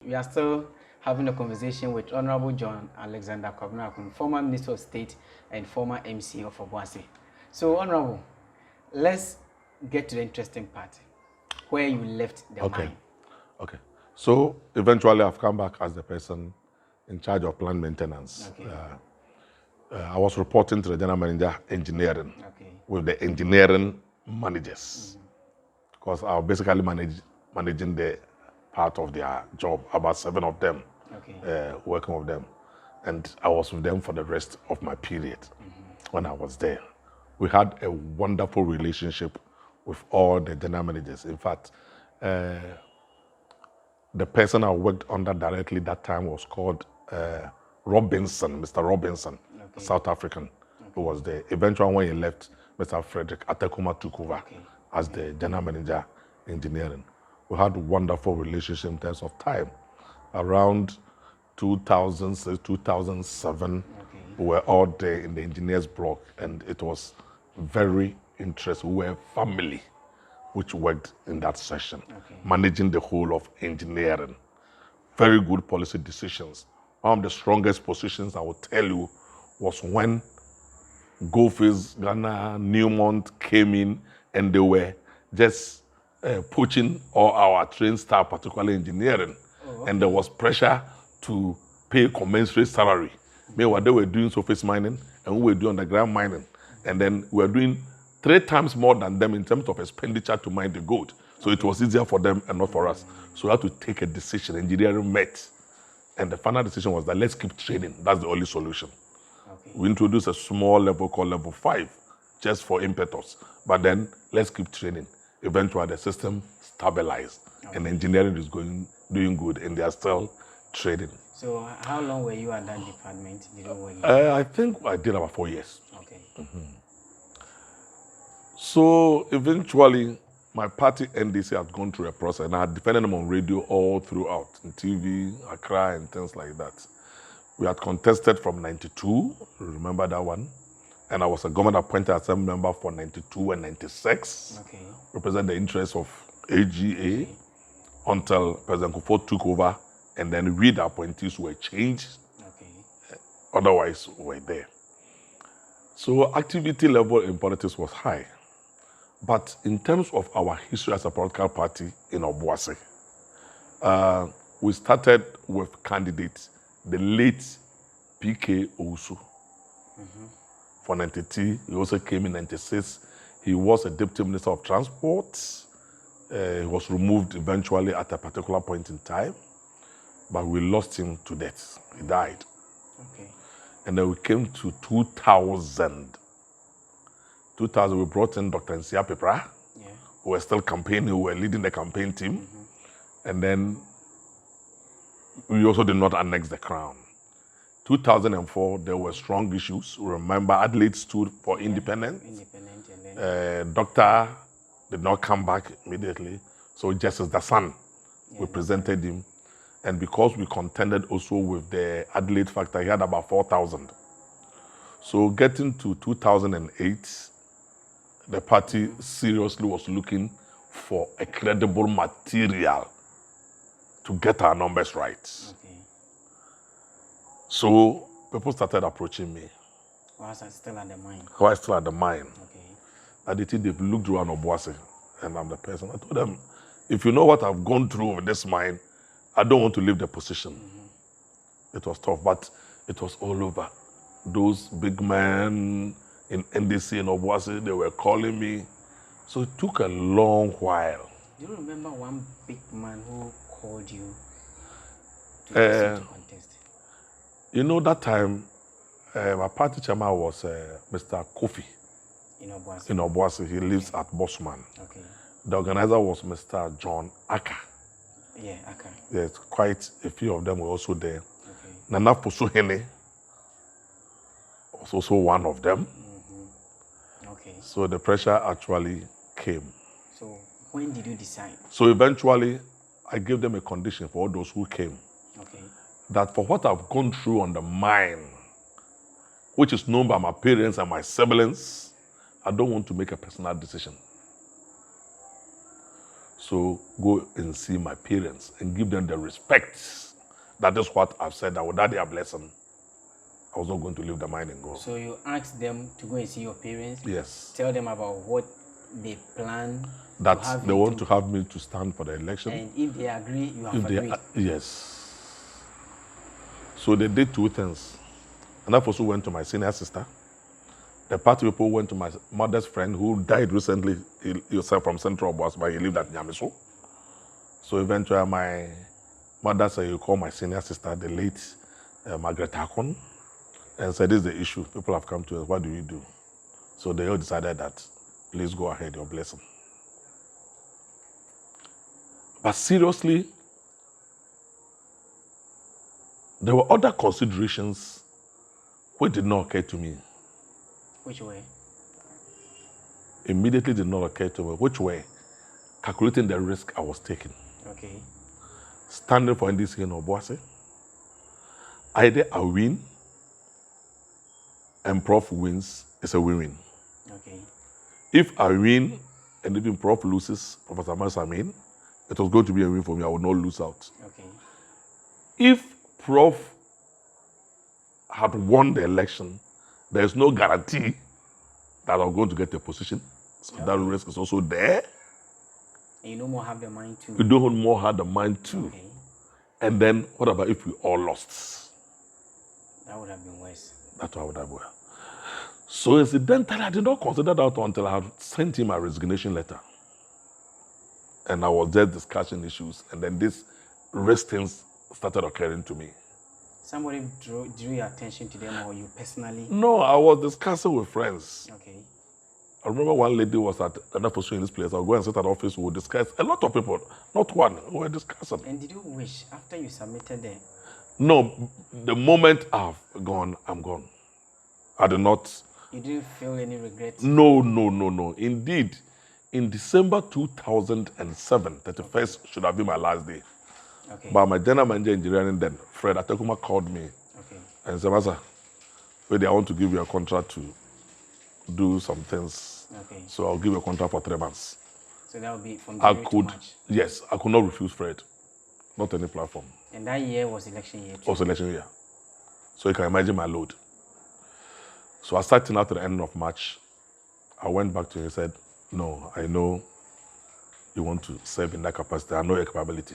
we are still having a conversation with Honorable John Alexander Kobina Ackon, former Minister of State and former MC of Obuasi. So, Honorable, let's get to the interesting part, where you left the mine. Okay. So, eventually, I've come back as the person in charge of plant maintenance. Okay. I was reporting to the general manager engineering with the engineering managers, because I was basically managing the part of their job, about 7 of them, working with them. And I was with them for the rest of my period when I was there. We had a wonderful relationship with all the general managers. In fact, the person I worked under directly that time was called Robinson, Mr. Robinson, a South African, who was there. Eventually, when he left, Mr. Frederick Atekuma took over as the general manager engineering. We had a wonderful relationship in terms of time. Around 2006, 2007, we were all there in the engineers block, and it was very interesting. We were a family which worked in that session, managing the whole of engineering. Very good policy decisions. One of the strongest positions I will tell you was when Goldfields, Ghana, Newmont came in, and they were just poaching all our trained staff, particularly engineering. And there was pressure to pay commensurate salary. Meanwhile, they were doing surface mining, and we were doing underground mining. And then we were doing 3 times more than them in terms of expenditure to mine the gold. So it was easier for them and not for us. So we had to take a decision. Engineering met. And the final decision was that let's keep training. That's the only solution. We introduced a small level called level 5, just for impetus. But then let's keep training. Eventually, the system stabilized. And engineering is doing good, and they are still trading. So how long were you at that department? I think I did about 4 years. So eventually, my party NDC had gone through a process, and I had defended them on radio all throughout, in TV, Accra, and things like that. We had contested from 92, remember that one? And I was a government-appointed assembly member for 92 and 96, represent the interests of AGA, until President Kufuor took over, and then we, the appointees, were changed. Otherwise, we were there. So activity level in politics was high. But in terms of our history as a political party in Obuasi, we started with candidates, the late PK Owusu. For 93, he also came in 96. He was a deputy minister of transport. He was removed eventually at a particular point in time, but we lost him to death. He died. And then we came to 2000. 2000, we brought in Dr. Nsia Pepra, who were still campaigning, who were leading the campaign team. And then we also did not annex the crown. 2004, there were strong issues. Remember, Adelaide stood for independence. Doctor did not come back immediately. So Justice Dasan, we presented him. And because we contended also with the Adelaide factor, he had about 4,000. So getting to 2008, the party seriously was looking for a credible material to get our numbers right. So people started approaching me. Was I still at the mine? Why still at the mine? And they've looked around Obuasi, and I'm the person. I told them, if you know what I've gone through with this mine, I don't want to leave the position. It was tough, but it was all over. Those big men in NDC and Obuasi, they were calling me. So it took a long while. Do you remember one big man who called you to contest? You know, that time, my party chairman was Mr. Kofi in Obuasi. In Obuasi. He lives at Bosman. The organizer was Mr. John Ackon. Ackon. Yes, quite a few of them were also there. Nana Posuhene was also one of them. So the pressure actually came. So when did you decide? So eventually, I gave them a condition for all those who came. That for what I've gone through on the mine, which is known by my parents and my siblings, I don't want to make a personal decision. So go and see my parents and give them the respect. That is what I've said, that without their blessing, I was not going to leave the mine and go. So you asked them to go and see your parents? Yes. Tell them about what they plan That to have they you want do. to have me to stand for the election. And if they agree, you have If they agreed. yes. So they did two things. And I also went to my senior sister. The party people went to my mother's friend who died recently, yourself from Central Obuasi, but he lived at Nyamiso. So eventually my mother said, you call my senior sister, the late Margaret Ackon, and said, this is the issue. People have come to us. What do you do? So they all decided that, please go ahead, your blessing. But seriously, there were other considerations which did not occur to me. Which way? Immediately did not occur to me, which were calculating the risk I was taking. Okay. Standing for NDC in Obuasi, either I win and Prof wins, it's a win-win. Okay. If I win and even Prof loses, Professor Masamin, it was going to be a win for me. I would not lose out. Okay. If Prof had won the election, there is no guarantee that I'm going to get a position. So that risk is also there. And you no more have the mind to. You don't more have the mind too. Okay. And then what about if we all lost? That would have been worse. That's what I would have done. So incidentally, I did not consider that until I had sent him my resignation letter. And I was just discussing issues. And then these risk things started occurring to me. Somebody drew your attention to them, or you personally? No, I was discussing with friends. Okay. I remember one lady was at another position in this place. I'll go and sit at the office, we would discuss. A lot of people, not one, we were discussing. And did you wish, after you submitted the... No, the moment I've gone, I'm gone. I did not... You didn't feel any regret? No. Indeed, in December 2007, 31st should have been my last day. Okay. But my general manager engineering then, Fred Atekuma, called me Okay. and said, Master, wait, I want to give you a contract to do some things. Okay. So I'll give you a contract for 3 months. So that would be from I January to could, March. yes, I could not refuse Fred. Not any platform. And that year was election year too? Also election year. So you can imagine my load. So I started out at the end of March. I went back to him and said, no, I know you want to serve in that capacity. I know your capability.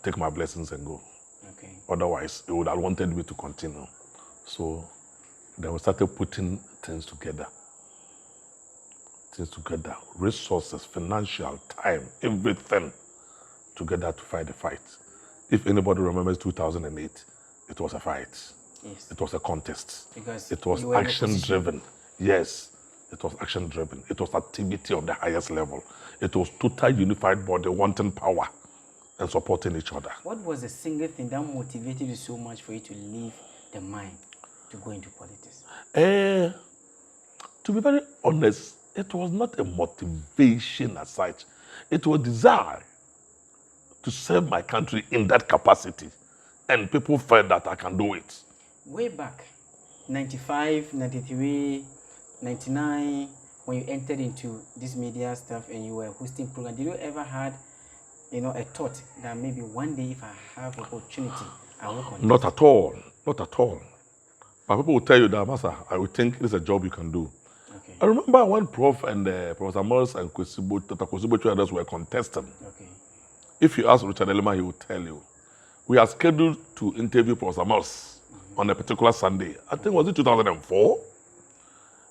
Take my blessings and go. Okay. Otherwise, it would have wanted me to continue. So then we started putting things together. Resources, financial, time, everything together to fight the fight. If anybody remembers 2008, it was a fight. Yes. It was a contest. Because it was action-driven. Yes, it was action-driven. It was activity of the highest level. It was total unified body wanting power and supporting each other. What was the single thing that motivated you so much for you to leave the mine to go into politics? To be very honest, it was not a motivation as such. It was desire to serve my country in that capacity. And people felt that I can do it. Way back, 95, 93, 99, when you entered into this media stuff and you were hosting program, did you ever had, a thought that maybe one day if I have opportunity, I will work on Not at all. Not at all. But people will tell you that, Master, I would think it's a job you can do. Okay. I remember when Prof and Professor Morris and Dr. Kwesibo others were contesting. Okay. If you ask Richard Elema, he will tell you. We are scheduled to interview Professor Morris on a particular Sunday. I think it was in 2004.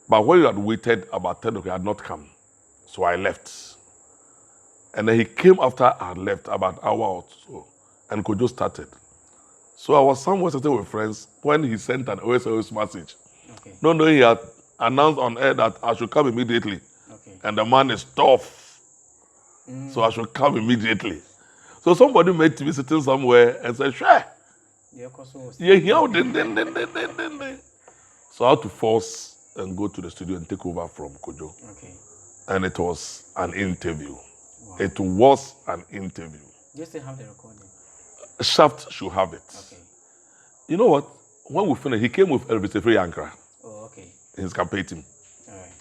But when you had waited about 10 o'clock, he had not come. So I left. And then he came after I had left about an hour or so. And Kojo started. So I was somewhere sitting with friends when he sent an OSOS message. Okay. No, he had announced on air that I should come immediately. Okay. And the man is tough. So I should come immediately. So somebody met me sitting somewhere and said, sure. Yeah, then. So I had to force and go to the studio and take over from Kojo. Okay. And it was an interview. Wow. It was an interview. Do you still have the recording? Shaft should have it. Okay. You know what? When we finished, he came with Elvis Efre Yankra Oh, okay. in his campaign team. All right.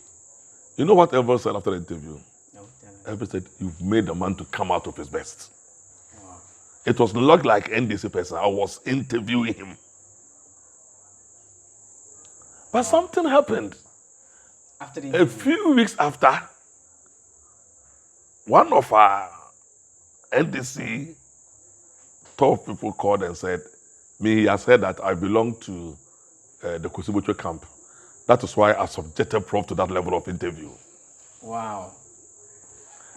You know what Elvis said after the interview? No, tell us. Everybody said, you've made a man to come out of his best. Wow. It was not like NDC person. I was interviewing him. But something happened. After a few weeks after, one of our NDC top people called and said, he has heard that I belong to the Kusibucho camp. That is why I subjected Prof to that level of interview. Wow.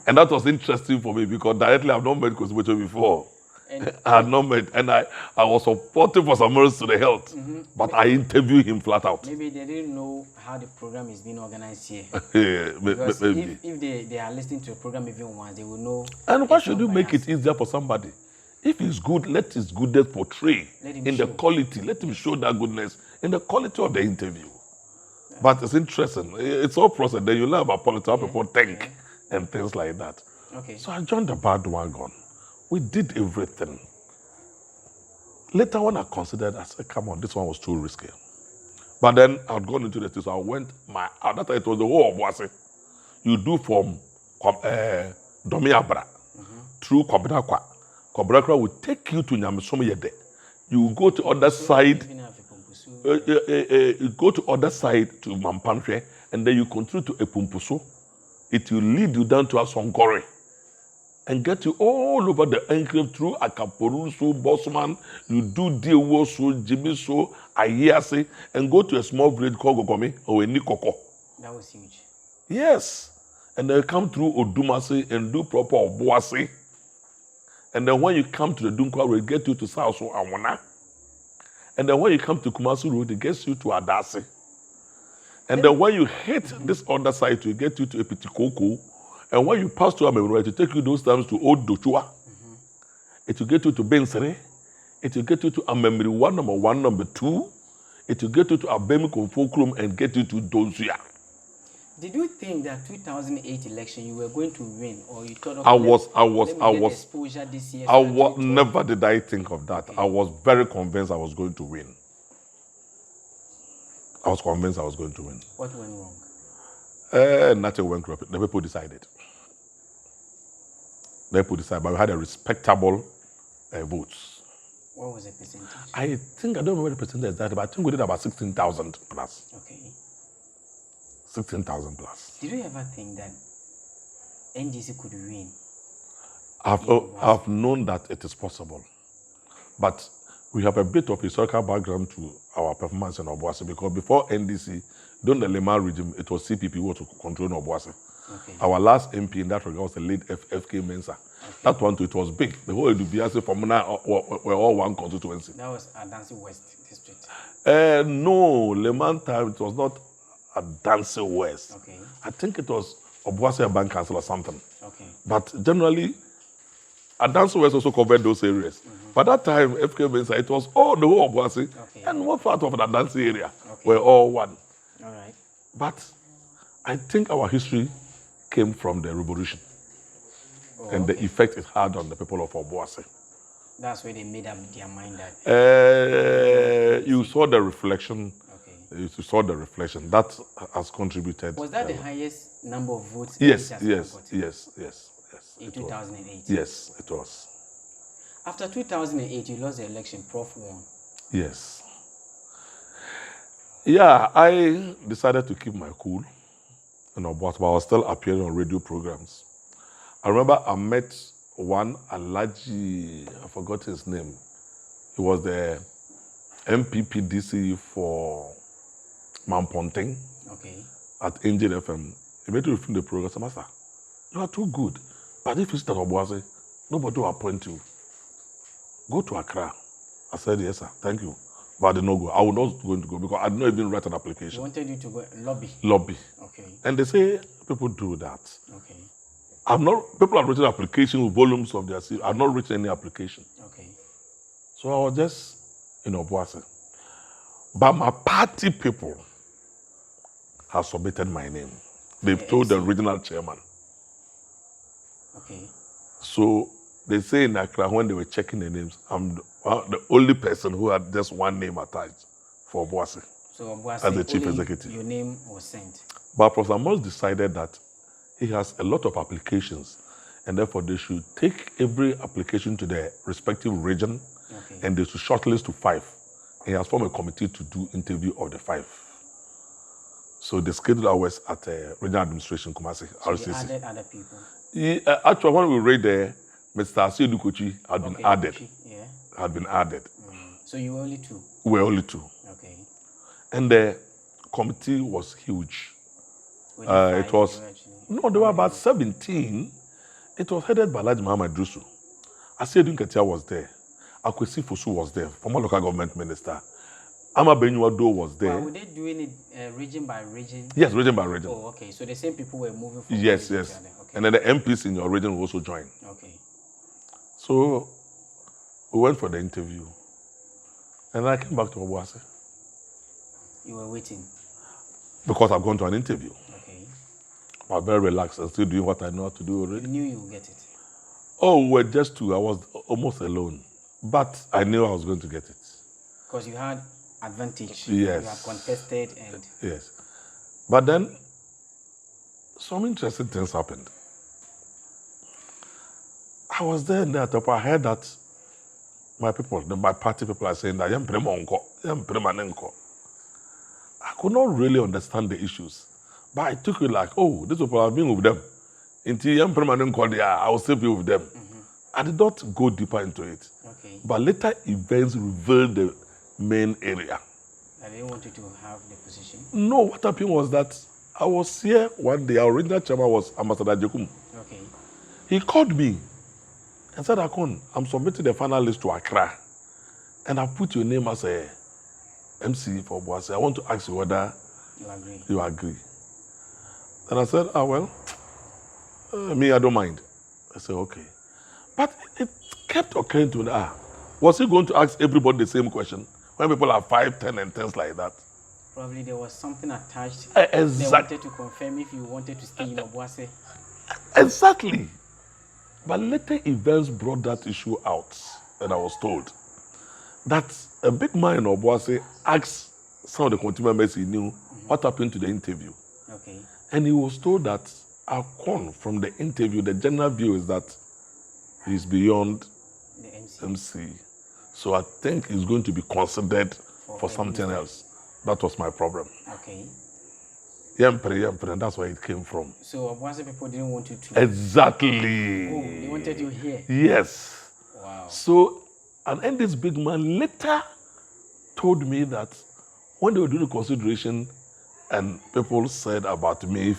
And that was interesting for me because directly I've not met Kusibucho before. And I had not met, and I was supporting for some mercy to the health, but I interviewed him flat out. Maybe they didn't know how the program is being organized here. Because maybe. If they are listening to the program even once, they will know. And why should you make it easier for somebody? If he's good, let his goodness portray in the quality. Let him show that goodness in the quality of the interview. Yeah. But it's interesting. It's all process. Then you learn about politics, how people think, and things like that. Okay. So I joined the bandwagon. We did everything. Later when I considered, I said, come on, this one was too risky. But then I'd gone into the state, so I went, at that time it was the whole of Obuasi. You do from Domiabra through Kwabrakwa. Kwabrakwa will take you to Nyamisomo Yede. You go to other side, you go to other side to Mampanhwe, and then you continue to Epumpuso. It will lead you down to Asonkore and get you all over the enclave through Akaporuso, Bosman, you do Diowoso, Jimiso, Ayase, and go to a small village called Gogomi or Nikoko. That was huge. Yes. And then come through Odumase and do proper Obuasi. And then when you come to the Dunkwa road, it gets you to Saoso Awana. And then when you come to Kumasu road, it gets you to Adase. And then when you hit this other side, it gets you to Epitikoko. And when you pass to Amemura, it will take you those times to Old Dochua. It will get you to Bensere. It will get you to Amemri 1, number 1, number 2. It will get you to Abemi Konfokrum and get you to Donsuya. Did you think that 2008 election you were going to win, or you thought of exposure this year? Never did I think of that. Okay. I was very convinced I was going to win. I was convinced I was going to win. What went wrong? Nothing went wrong. The people decided. The people decided, but we had a respectable votes. What was the percentage? I don't remember the percentage exactly, but I think we did about 16,000 plus. Okay. 16,000 plus. Did you ever think that NDC could win? I've known that it is possible, but we have a bit of historical background to our performance in Obuasi because before NDC, during the Lema regime, it was CPP who was controlling Obuasi. Okay. Our last MP in that regard was the late FK Mensah. Okay. That one too, it was big. The whole Obuasi Formula were all one constituency. That was Adansi West district. No, Leman time it was not Adansi West. Okay. I think it was Obuasi Urban Council or something. Okay. But generally, Adansi West also covered those areas. By that time, FK Mensah, it was all the whole Obuasi and one part of the Adansi area were all one. All right. But I think our history came from the revolution and the effect it had on the people of Obuasi. That's where they made up their mind that... you saw the reflection. Okay. You saw the reflection. That has contributed. Was that the highest number of votes? Yes. In 2008? Yes, it was. After 2008, you lost the election, Prof won. Yes. Yeah, I decided to keep my cool, but I was still appearing on radio programs. I remember I met one Alaji, I forgot his name. He was the MPPDC for Mamponting at Angel FM. He made me film the program. I said, Master, you are too good. But if you start Obuasi, nobody will appoint you. Go to Accra. I said, yes, sir, thank you. But I did not go. I was not going to go because I did not even write an application. They wanted you to go lobby? Lobby. Okay. And they say people do that. Okay. People have written application with volumes of their CV. I've not written any application. Okay. So I was just in Obuasi. But my party people have submitted my name. They've told the regional chairman. Okay. So they say in Accra, when they were checking the names, I'm the only person who had just one name attached for Obuasi. So Obuasi, as the chief executive. Your name was sent. But Professor Mills decided that he has a lot of applications, and therefore they should take every application to their respective region, and they should shortlist to 5. He has formed a committee to do interview of the 5. So they scheduled hours at Regional Administration, Kumasi, So RCC. they added other people? Actually, when we read there, Mr. Asidu Kochi had been added. Yeah. Had been added. So you were only 2? We were only 2. Okay. And the committee was huge. It was, no, there were about 17. It was headed by Alhaji Muhammad Drusu. Asidu Nketia was there. Akwesi Fosu was there, former local government minister. Ama Benyuado was there. Well, were they doing it region by region? Yes, region by region. Oh, okay. So the same people were moving from yes. Okay. And then the MPs in your region will also join. Okay. So we went for the interview. And I came back to Obuasi. You were waiting? Because I've gone to an interview. Okay. I'm very relaxed and still doing what I know how to do already. You knew you would get it? Oh, we were just 2. I was almost alone. But I knew I was going to get it. Because you had advantage. Yes. You have contested and... Yes. But then, some interesting things happened. I was there in that top. I heard that my people, my party people are saying that I could not really understand the issues. But I took it like, oh, these people have been with them. Until I will still be with them. I did not go deeper into it. Okay. But later events revealed the main area. I didn't want you to have the position? No, what happened was that I was here one day. Our original chairman was Ambassador Jekum. Okay. He called me and said, Ackon, I'm submitting the final list to Accra. And I put your name as a MC for Obuasi. I want to ask you whether you agree. And I said, me, I don't mind. I said, okay. But it kept occurring to me, was he going to ask everybody the same question? When people are 5, 10, and 10s like that? Probably there was something attached. Exactly. They wanted to confirm if you wanted to stay in Obuasi. Exactly. But later events brought that issue out, and I was told that a big man in Obuasi asked some of the committee members he knew what happened to the interview. Okay. And he was told that Ackon, from the interview, the general view is that he's beyond the MC. So I think he's going to be considered for something else. That was my problem. Okay. And that's where it came from. So Obuasi people didn't want you to... Exactly. Oh, they wanted you here? Yes. Wow. So, and this big man later told me that when they were doing the consideration and people said about me,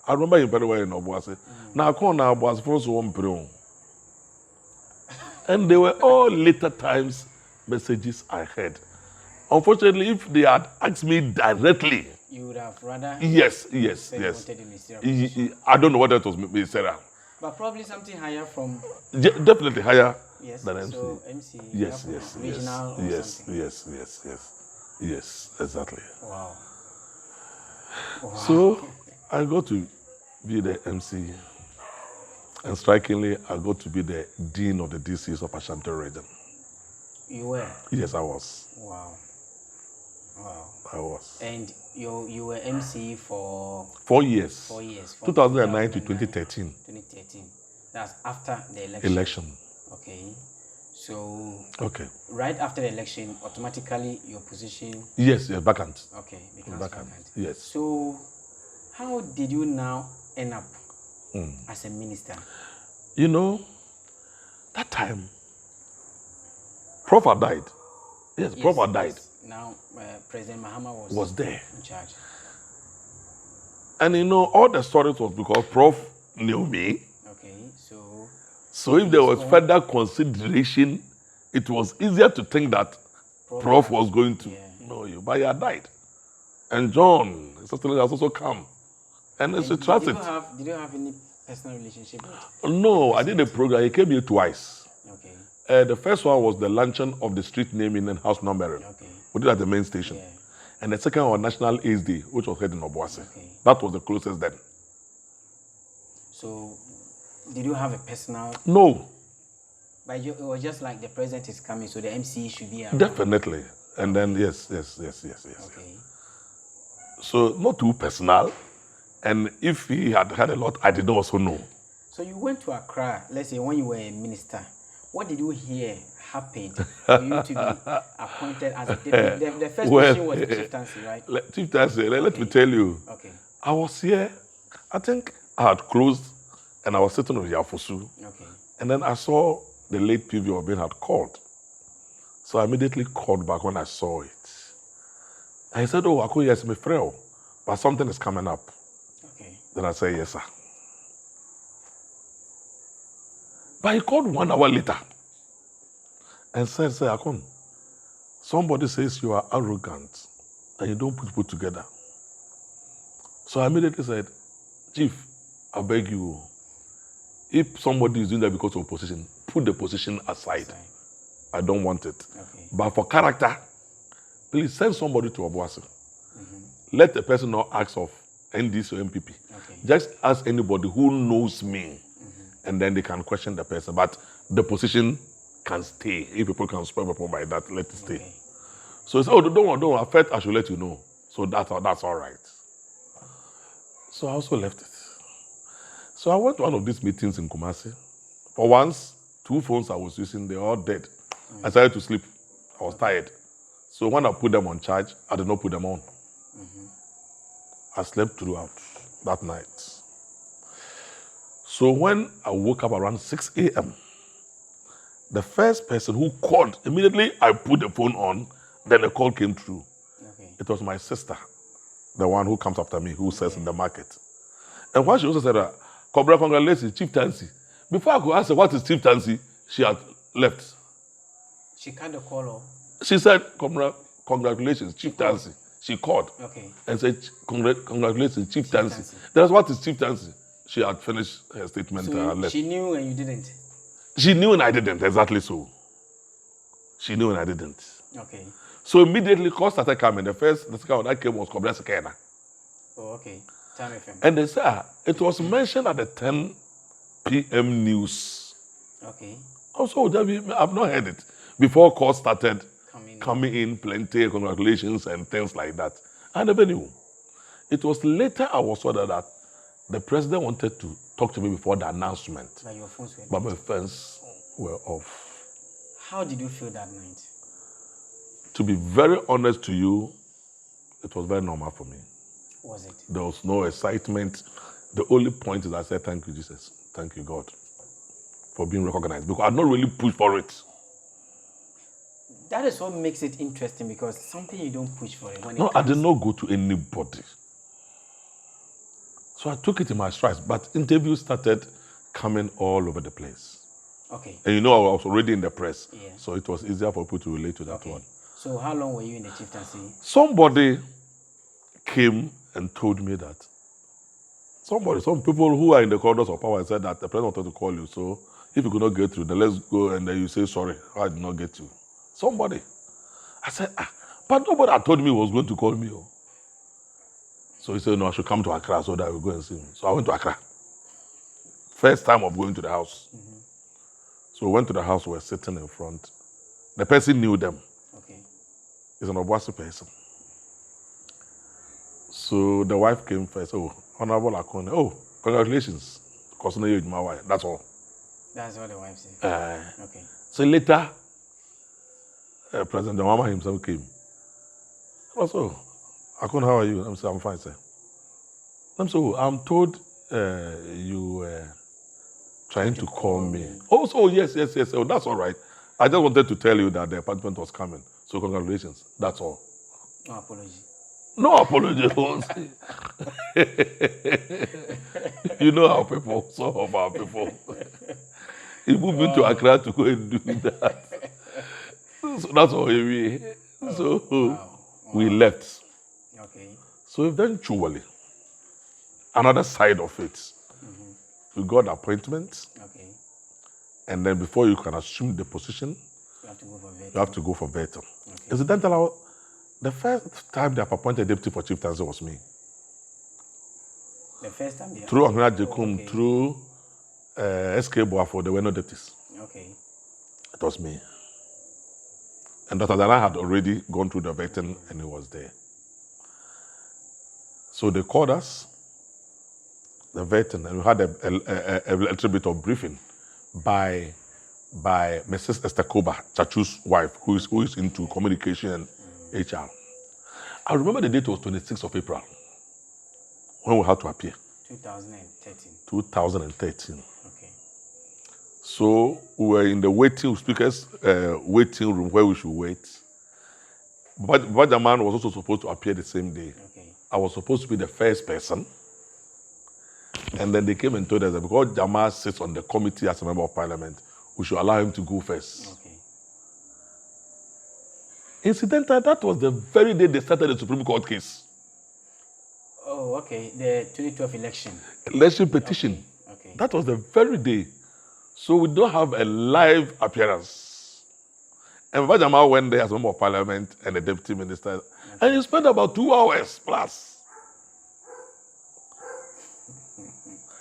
I remember him very well in Obuasi. Now, Ackon now Obuasi first one period. And they were all later times messages I heard. Unfortunately, if they had asked me directly, you would have rather... Yes. I don't know whether it was ministerial. But probably something higher from... Definitely higher than MC. So MC, Regional or something. Yes, exactly. Wow. So I got to be the MC. And strikingly, I got to be the Dean of the DCs of Ashanti region. You were? Yes, I was. Wow. I was. And you were MC for... 4 years. 4 years. 2009 to 2013. 2013. That's after the election. Okay. So... Okay. Right after the election, automatically your position... Yes, vacant. Okay, becomes vacant. Yes. So, how did you now end up as a minister? You know, that time, Prof had died. Yes, Prof had died. Now, President Mahama was there in charge. And you know, all the stories was because Prof knew me. Okay, so if there was further consideration, it was easier to think that Prof was going to know you. But he had died. And John, his sister, has also come. And it's a transit. Did you have any personal relationship with? No, I did a program. He came here twice. Okay. The first one was the luncheon of the street naming and house numbering. Okay. We did at the main station. Yeah. And the second one was National AIDS Day, which was held in Obuasi. Okay. That was the closest then. So, did you have a personal? No. But it was just like the president is coming, so the MC should be around. Definitely. And then, yes. Okay. So, not too personal. And if he had had a lot, I did not also know. So you went to Accra, let's say when you were a minister. What did you hear happened for you to be appointed as a deputy? The first position was chieftaincy, right? Chieftaincy, let me tell you. Okay. I was here, I think I had closed and I was sitting with Yafusu. Okay. And then I saw the late PV Obin had called. So I immediately called back when I saw it. And he said, oh, Aku, yes, me frail, but something is coming up. Okay. Then I said, yes, sir. But he called 1 hour later and said, say, Akon, somebody says you are arrogant and you don't put people together. So I immediately said, Chief, I beg you, if somebody is doing that because of position, put the position aside. I don't want it. Okay. But for character, please send somebody to Obuasi. Let the person not ask of NDC or MPP. Okay. Just ask anybody who knows me, and then they can question the person. But the position can stay. If people can spoil people by that, let it stay. Okay. So he said, oh, don't worry. First, I should let you know. So that's all right. So I also left it. So I went to one of these meetings in Kumasi. For once, 2 phones I was using, they're all dead. I started to sleep. I was tired. So when I put them on charge, I did not put them on. I slept throughout that night. So when I woke up around 6 a.m., the first person who called, immediately I put the phone on, then the call came through. Okay. It was my sister, the one who comes after me, who sells in the market. And when she also said, Kobina, congratulations, chieftaincy. Before I could ask her what is chieftaincy, she had left. She cut the call off. She said, Kobina, congratulations, chieftaincy. She called and said, congratulations, chieftaincy. That's what is chieftaincy. She had finished her statement and left. She knew and you didn't? She knew and I didn't, exactly so. She knew and I didn't. Okay. So immediately calls started coming. The second one that came was Kobina Sekena. Oh, okay. Time FM. And they said, it was mentioned at the 10 p.m. news. Okay. Also, I've not heard it. Before calls started Coming in, plenty, congratulations and things like that. I never knew. It was later I was told that the president wanted to talk to me before the announcement. But your phones were But my phones were off. How did you feel that night? To be very honest to you, it was very normal for me. Was it? There was no excitement. The only point is I said, thank you, Jesus. Thank you, God, for being recognized. Because I had not really pushed for it. That is what makes it interesting, because something you don't push for it. No, I did not go to anybody. So I took it in my strides. But interviews started coming all over the place. Okay. And you know, I was already in the press. Yeah. So it was easier for people to relate to that one. So how long were you in the chieftaincy? Somebody came and told me that some people who are in the corridors of power said that the president wanted to call you. So if you could not get through, then let's go and then you say, sorry, I did not get you. Somebody. I said, but nobody had told me he was going to call me. So he said, no, I should come to Accra so that I will go and see him. So I went to Accra. First time of going to the house. So we went to the house, we were sitting in front. The person knew them. Okay. He's an Obuasi person. So the wife came first. Oh, Honorable Ackon. Oh, congratulations. That's all. That's what the wife said. Okay. So later, President Mahama himself came. Also, Ackon, how are you? I'm saying, I'm fine, sir. I'm told you were trying to call me. Oh, yes. Oh, that's all right. I just wanted to tell you that the appointment was coming. So congratulations. That's all. No apology. No apology. You know how people, some of our people. He moved into Accra to go and do that. So that's all we. So we left. Okay. So eventually, another side of it, we got appointments. Okay. And then before you can assume the position, you have to go for vetting. You have to go for vetting. Okay. Incidentally, the first time they have appointed deputy for chieftaincy was me. The first time they through AngloGold Ashanti, through SK Boafo, there were no deputies. Okay. It was me. And Dr. Dana had already gone through the vetting and he was there. So they called us the vetting, and we had a little bit of briefing by Mrs. Esther Koba, Chachu's wife, who is into communication and HR. I remember the date was 26th of April when we had to appear. 2013. 2013. Okay. So we were in the speakers' waiting room where we should wait. But Bajaman was also supposed to appear the same day. Okay. I was supposed to be the first person. And then they came and told us that because Jamal sits on the committee as a member of parliament, we should allow him to go first. Okay. Incidentally, that was the very day they started the Supreme Court case. Oh, okay. The 2012 election. Election petition. Okay. That was the very day. So we don't have a live appearance. And Bajamal went there as a member of parliament and a deputy minister. Okay. And he spent about 2 hours plus.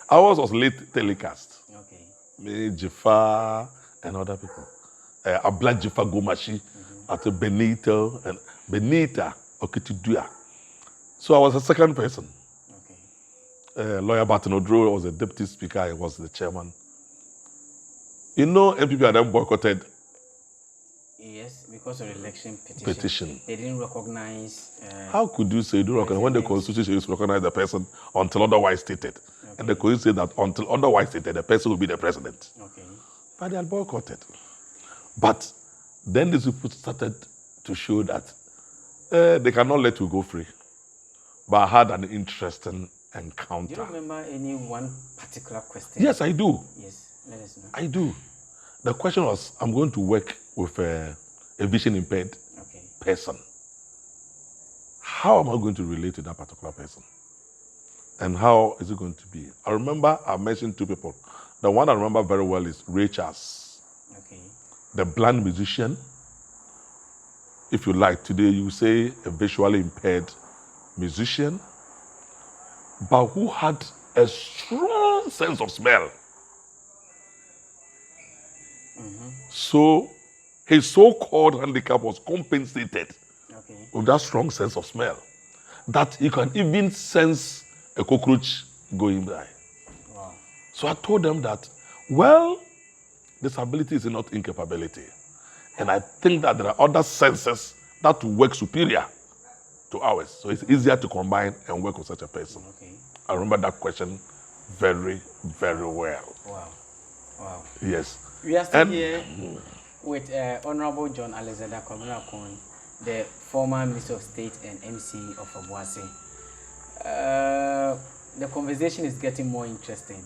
Ours was late telecast. Okay. Me, Jaffa, and other people. Abla Jaffa Gomashi, at Benito, and Benita Okitidua. So I was the second person. Okay. Lawyer Barton Odro was the deputy speaker, I was the chairman. You know, MPP had then boycotted. Yes, because of the election petition. They didn't recognize. How could you say you don't recognize when the constitution is recognize the person until otherwise stated? Okay. And the constitution said that until otherwise stated, the person will be the president. Okay. But they had boycotted. But then these people started to show that they cannot let you go free. But I had an interesting encounter. Do you remember any one particular question? Yes, I do. Yes, let us know. I do. The question was, I'm going to work with a vision impaired person. How am I going to relate to that particular person? And how is it going to be? I remember I mentioned 2 people. The one I remember very well is Ray Charles, the blind musician. If you like, today you say a visually impaired musician, but who had a strong sense of smell. So his so-called handicap was compensated with that strong sense of smell, that he can even sense a cockroach going by. Wow. So I told them that, well, disability is not incapability. And I think that there are other senses that work superior to ours. So it's easier to combine and work with such a person. Okay. I remember that question very, very well. Wow. Wow. Yes. We are still here with Honorable John Alexander Kobina Ackon, the former Minister of State and MC of Obuasi. The conversation is getting more interesting.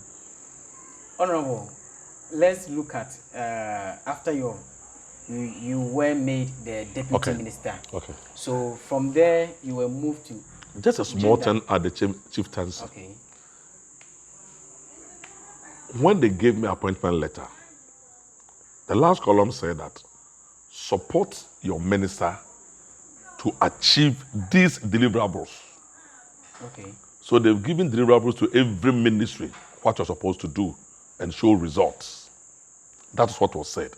Honorable, let's look at after you were made the deputy minister. Okay. So from there you were moved to just a small turn at the chieftaincy. Okay. When they gave me appointment letter, the last column said that support your minister to achieve these deliverables. Okay. So they've given deliverables to every ministry, what you're supposed to do and show results. That's what was said.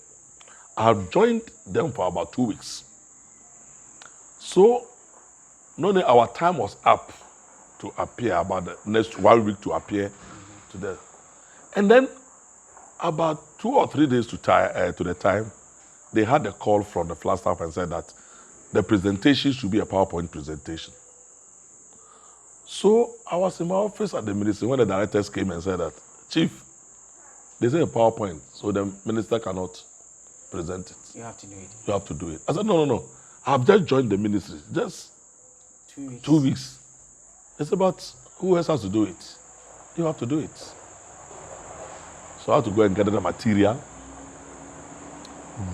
I've joined them for about 2 weeks. So, our time was up to appear, about the next 1 week to appear to them. And then, about 2 or 3 days to the time, they had a call from the Flagstaff and said that the presentation should be a PowerPoint presentation. So I was in my office at the ministry when the directors came and said that, Chief, they say a PowerPoint, so the minister cannot present it. You have to do it. You have to do it. I said, no. I've just joined the ministry, just 2 weeks. 2 weeks. It's about who else has to do it. You have to do it. So I had to go and gather the material,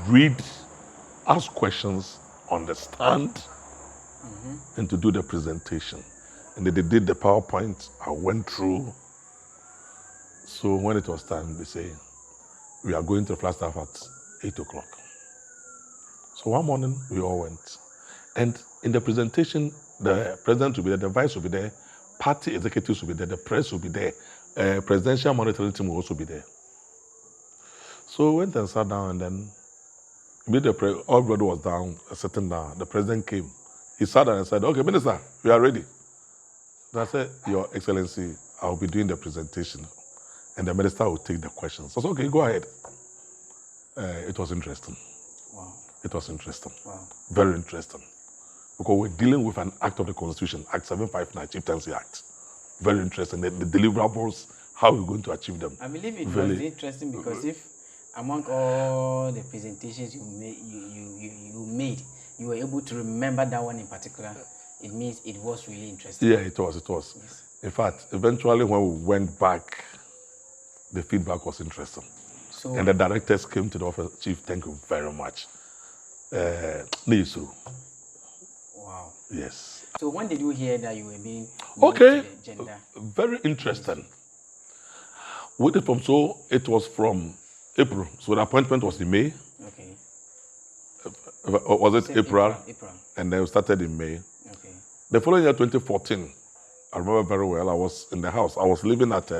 read, ask questions, understand, and to do the presentation. And then they did the PowerPoint. I went through. So when it was time, they say, we are going to the Flagstaff at 8 o'clock. So one morning, we all went. And in the presentation, the president will be there, the vice will be there, party executives will be there, the press will be there, presidential monitoring team will also be there. So we went and sat down, and then everybody was down, sitting down. The president came. He sat down and said, okay, Minister, we are ready. And I said, Your Excellency, I'll be doing the presentation, and the minister will take the questions. I said, okay, go ahead. It was interesting. Wow. It was interesting. Wow. Very interesting. Because we're dealing with an act of the Constitution, Act 759, Chieftaincy Act. Very interesting. The deliverables, how we're going to achieve them. I believe it was interesting because if among all the presentations you made, you were able to remember that one in particular, it means it was really interesting. Yeah, it was. Yes. In fact, eventually when we went back, the feedback was interesting. So, and the directors came to the office, Chief, thank you very much. Nisu. Wow. Yes. So when did you hear that you were being moved to the gender? Very interesting. So it was from April. So the appointment was in May. Okay. Was it April? April. And then we started in May. Okay. The following year, 2014, I remember very well, I was in the house. I was living at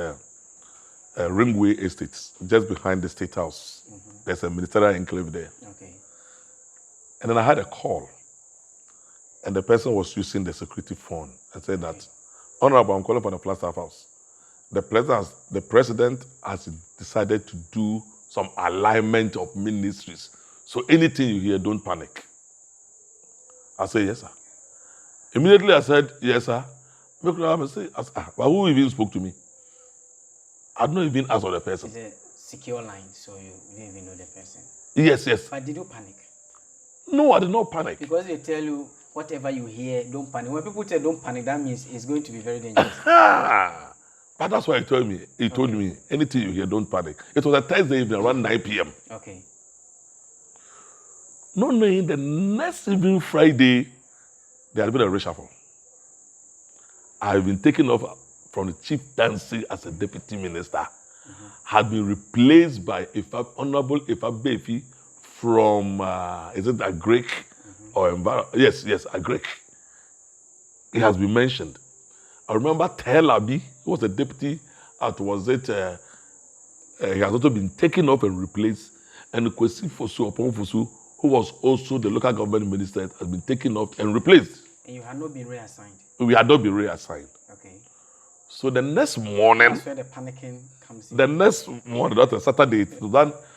Ringway Estates, just behind the State House. Mm-hmm. There's a ministerial enclave there. Okay. And then I had a call. And the person was using the security phone and said that, Honorable, I'm calling for the Flagstaff House. The president has decided to do some alignment of ministries. So anything you hear, don't panic. I said, yes, sir. Immediately I said, yes, sir. But who even spoke to me? I don't even ask for the person. It's a secure line, so you didn't even know the person. Yes. But did you panic? No, I did not panic. Because they tell you, whatever you hear, don't panic. When people say don't panic, that means it's going to be very dangerous. But that's why he told me. He told me, anything you hear, don't panic. It was a Thursday evening around 9 p.m. Okay. Not knowing the next evening, Friday, there had been a reshuffle. I've been taken off from the chieftaincy as a deputy minister, had been replaced by Honorable Ifa Befi from, is it a Greek or yes, a Greek. It has been mentioned. I remember Tel Abi, who was a deputy at, he has also been taken off and replaced, and Kwesi Fosu, Opon Fosu, who was also the local government minister, has been taken off and replaced. And you had not been reassigned? We had not been reassigned. Okay. So the next morning... That's where the panicking comes in. The next morning, that's a Saturday,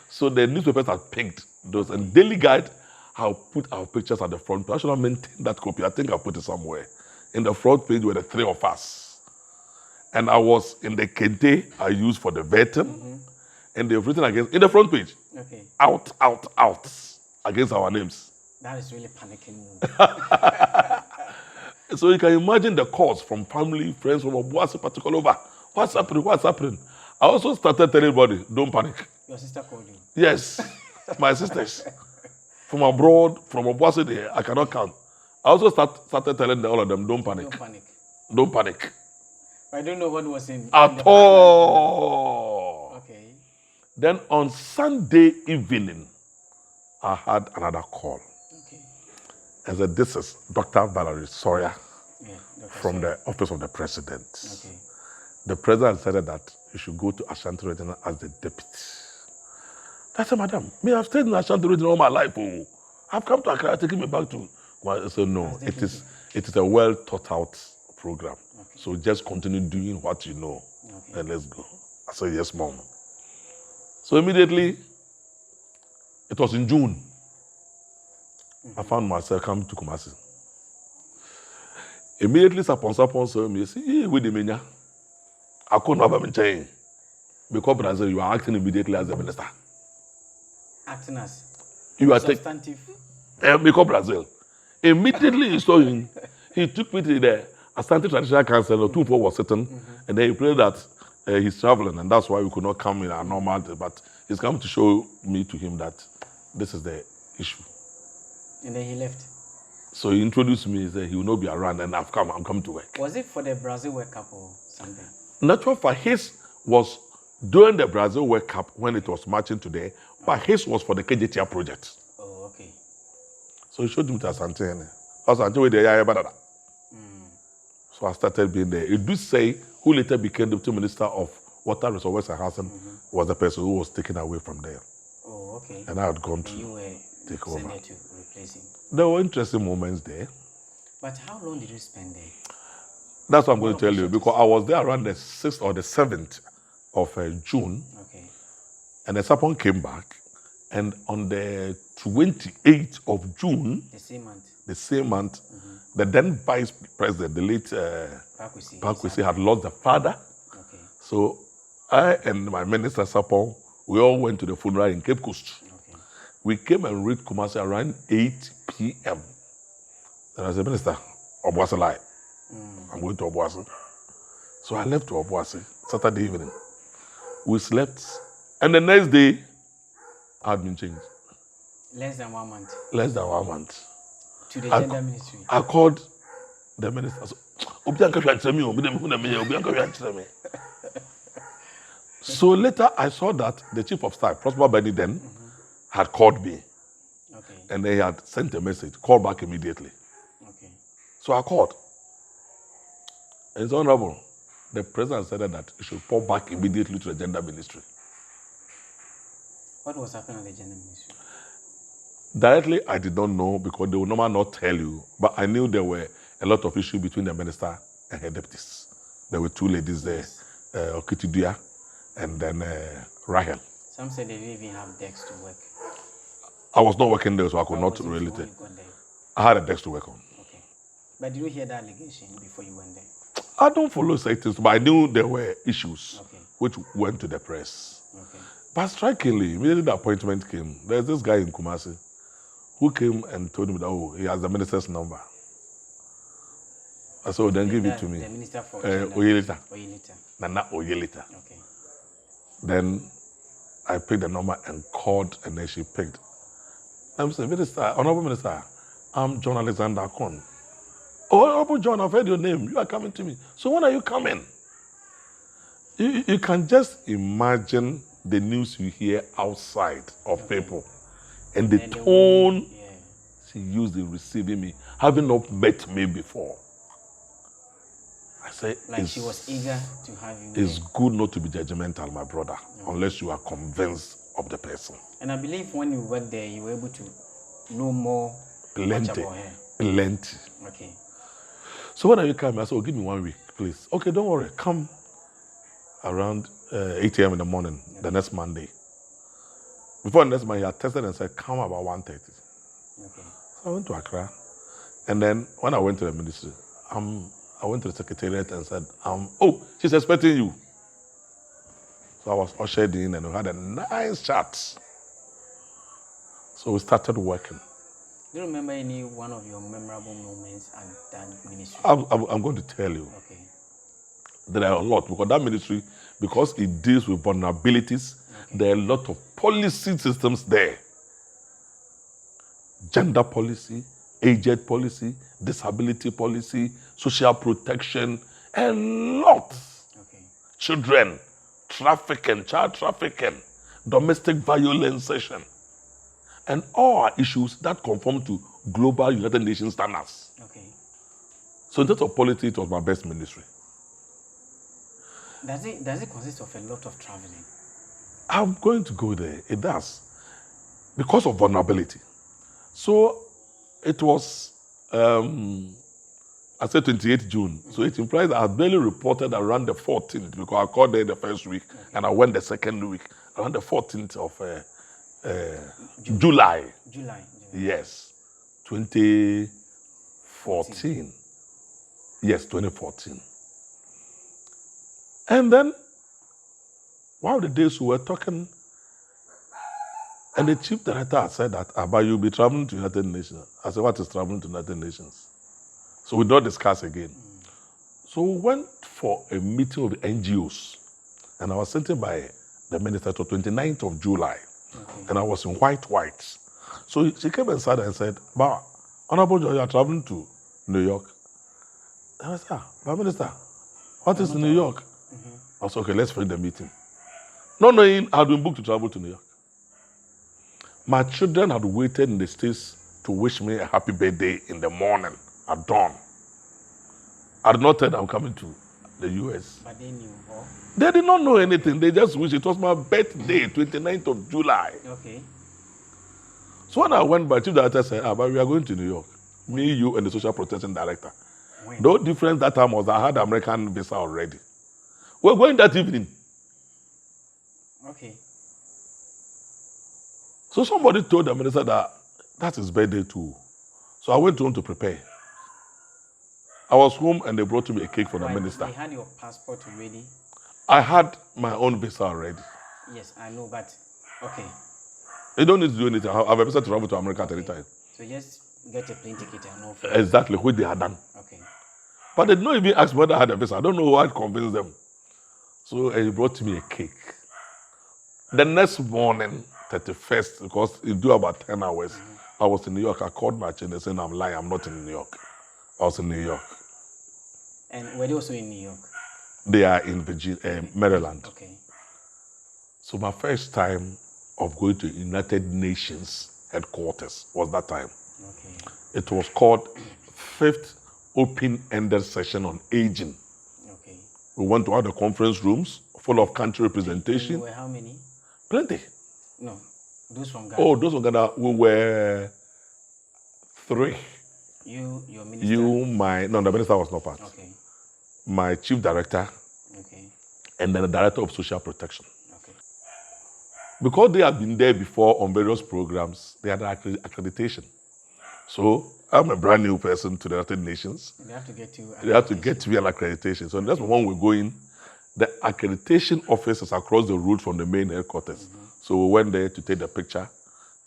so the newspapers had picked those, and Daily Guide, I'll put our pictures at the front page. I should have maintained that copy. I think I'll put it somewhere. In the front page were the three of us. And I was in the kente I used for the vetting, and they've written against, in the front page, out, against our names. That is really panicking. So you can imagine the calls from family, friends, from Obuasi particular over. What's happening? I also started telling everybody, don't panic. Your sister called you? Yes, my sisters. From abroad, from Obuasi there, I cannot count. I also started telling all of them, don't panic. Don't panic. I don't know what was in at all. Okay. Then on Sunday evening, I had another call. Okay. I said, this is Dr. Valerie Sawyer from the Office of the President. Okay. The President said that you should go to Ashanti Region as the deputy. I said, Madam, I've stayed in Ashanti Region all my life. Oh. I've come to Accra, taking me back to... I said, no, it is a well thought out program. Okay. So just continue doing what you know, and let's go. I said, yes, Mom. So immediately, it was in June, I found myself coming to Kumasi. Immediately, Sapon saw me, see, with the mania, I couldn't have been changed. Because Brazil, you are acting immediately as a minister. Acting as? You are substantive? Because Brazil. Immediately he saw him, he took me to the Ashanti Traditional Council, 2-4 was sitting, and then he prayed that he's traveling, and that's why we could not come in our normal day, but he's come to show me to him that this is the issue. And then he left? So he introduced me, he said he will not be around, and I'm come to work. Was it for the Brazil World Cup or something? Natural for his was during the Brazil World Cup when it was matching today, but his was for the KJTR project. Oh, okay. So he showed me to Asante. So I started being there. It do say who later became the Deputy Minister of Water Resources and Housing was the person who was taken away from there. Oh, okay. And I had gone to take over. To replace him. There were interesting moments there. But how long did you spend there? That's what I'm going to tell you, because I was there around the 6th or the 7th of June, Okay. and the Sapon came back, and on the 28th of June, the same month, the then Vice President, the late Pakwesi, had lost the father. Okay. So I and my Minister Sapon, we all went to the funeral in Cape Coast. Okay. We came and reached Kumasi around 8 p.m. And I said, Minister, Obuasi lie. I'm going to Obuasi. So I left to Obuasi Saturday evening. We slept. And the next day, I had been changed. Less than 1 month. Less than 1 month. To the gender ministry. I called the minister. So later, I saw that the chief of staff, Prosper Benny then, had called me. Okay. And they had sent a message, call back immediately. Okay. So I called. And it's honorable. The president said that it should fall back immediately to the gender ministry. What was happening at the gender ministry? Directly, I did not know, because they would normally not tell you. But I knew there were a lot of issues between the minister and her deputies. There were two ladies there, Okitidia and then Rahel. Some said they didn't even have desks to work. I was not working there, so I could not really tell. I had a desk to work on. Okay. But did you hear that allegation before you went there? I don't follow such things, but I knew there were issues which went to the press. Okay. But strikingly, immediately the appointment came, there's this guy in Kumasi who came and told me that, he has the minister's number. I said, then give it to me. The minister for Oyelita. Oyelita. Nana Oyelita. Okay. Then I picked the number and called, and then she picked. I'm saying, Minister, Honorable Minister, I'm John Alexander Ackon. Oh, Honorable John, I've heard your name. You are coming to me. So when are you coming? You can just imagine the news you hear outside of people, and the tone she used in receiving me, having not met me before. I say, like she was eager to have you. It's good not to be judgmental, my brother, unless you are convinced of the person. And I believe when you worked there, you were able to know more much about her. Plenty. Okay. So when are you coming? I said, give me 1 week, please. Okay, don't worry. Come around 8 a.m. in the morning, the next Monday. Before the next Monday, I texted and said, come about 1:30. Okay. So I went to Accra. And then when I went to the ministry, I went to the secretariat and said, she's expecting you. So I was ushered in and we had a nice chat. So we started working. Do you remember any one of your memorable moments at that ministry? I'm going to tell you. Okay. There are a lot, because that ministry, because it deals with vulnerabilities, there are a lot of policy systems there. Gender policy, aged policy, disability policy, social protection, a lot. Okay. Children, trafficking, child trafficking, domestic violence session, and all are issues that conform to global United Nations standards. Okay. So in terms of politics, it was my best ministry. Does it consist of a lot of traveling? I'm going to go there. It does. Because of vulnerability. So it was, I said 28th June. So it implies that I had barely reported around the 14th, because I called there the first week and I went the second week, around the 14th of July. July. Yes. 2014. Yes, 2014. And then, one of the days we were talking, and the chief director said that, Abba, you'll be traveling to United Nations. I said, what is traveling to United Nations? So we don't discuss again. So we went for a meeting of the NGOs, and I was sent by the minister to 29th of July, and I was in white. So she came inside and said, "Ba, Honorable John, you are traveling to New York." And I said, "But Minister, what is New York?" I said, "Okay, let's finish the meeting." Not knowing I had been booked to travel to New York. My children had waited in the States to wish me a happy birthday in the morning at dawn. I did not tell them I'm coming to the US. But they knew. Oh. They did not know anything. They just wished it was my birthday, 29th of July. Okay. So when I went by, Chief Director said, "But we are going to New York. Me, you, and the Social Protection Director." When? The only difference that time was I had American visa already. We're going that evening. Okay. So somebody told the minister that that's his birthday too. So I went to him to prepare. I was home and they brought me a cake for the minister. You had your passport ready? I had my own visa already. Yes, I know, but okay. You don't need to do anything. I have a visa to travel to America at any time. So just get a plane ticket and all. Exactly, which they had done. Okay. But they did not even ask whether I had a visa. I don't know what convinced them. So he brought me a cake. The next morning, 31st, because it do about 10 hours, I was in New York. I called my chain and said, I'm lying, I'm not in New York. I was in New York. And were they also in New York? They are in Virginia, Maryland. Okay. So my first time of going to United Nations headquarters was that time. Okay. It was called 5th Open-Ended Session on Aging. Okay. We went to all the conference rooms full of country representation. You were how many? Plenty. No, those from Ghana. Oh, those from Ghana, we were 3. You, your minister? No, the minister was not part. Okay. My chief director, okay, and then the director of social protection. Okay. Because they have been there before on various programs, they had accreditation. So I'm a brand new person to the United Nations. They have to get you. They have to get me an accreditation. So that's when we go in. The accreditation office is across the road from the main headquarters. So we went there to take the picture,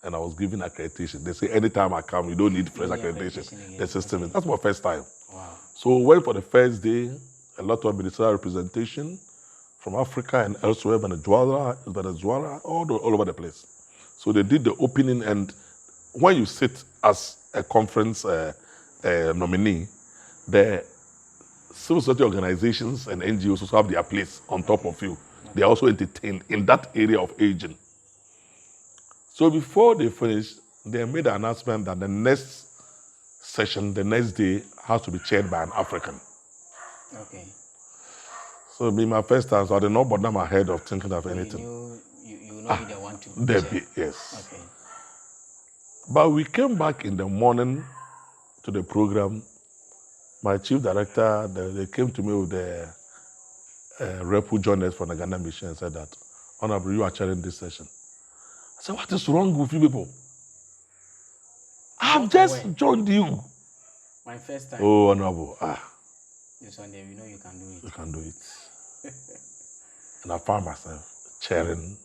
and I was given accreditation. They say anytime I come, you don't need fresh accreditation. The system is. That's my first time. Wow. So we went for the first day, a lot of ministerial representation from Africa and elsewhere, Venezuela, all over the place. So they did the opening, and when you sit as a conference nominee, the civil society organizations and NGOs also have their place on top of you. They are also entertained in that area of aging. So before they finished, they made an announcement that the next session, the next day, has to be chaired by an African. Okay. So it being my first time, so I did not bother my head of thinking of anything. You will not be the one to yes. Okay. But we came back in the morning to the program. My chief director, they came to me with the rep who joined us from the Ghana mission and said that, Honorable, you are chairing this session. I said, what is wrong with you people? I've just joined you. My first time. Oh, Honorable. This one day, we know you can do it. You can do it. And I found myself chairing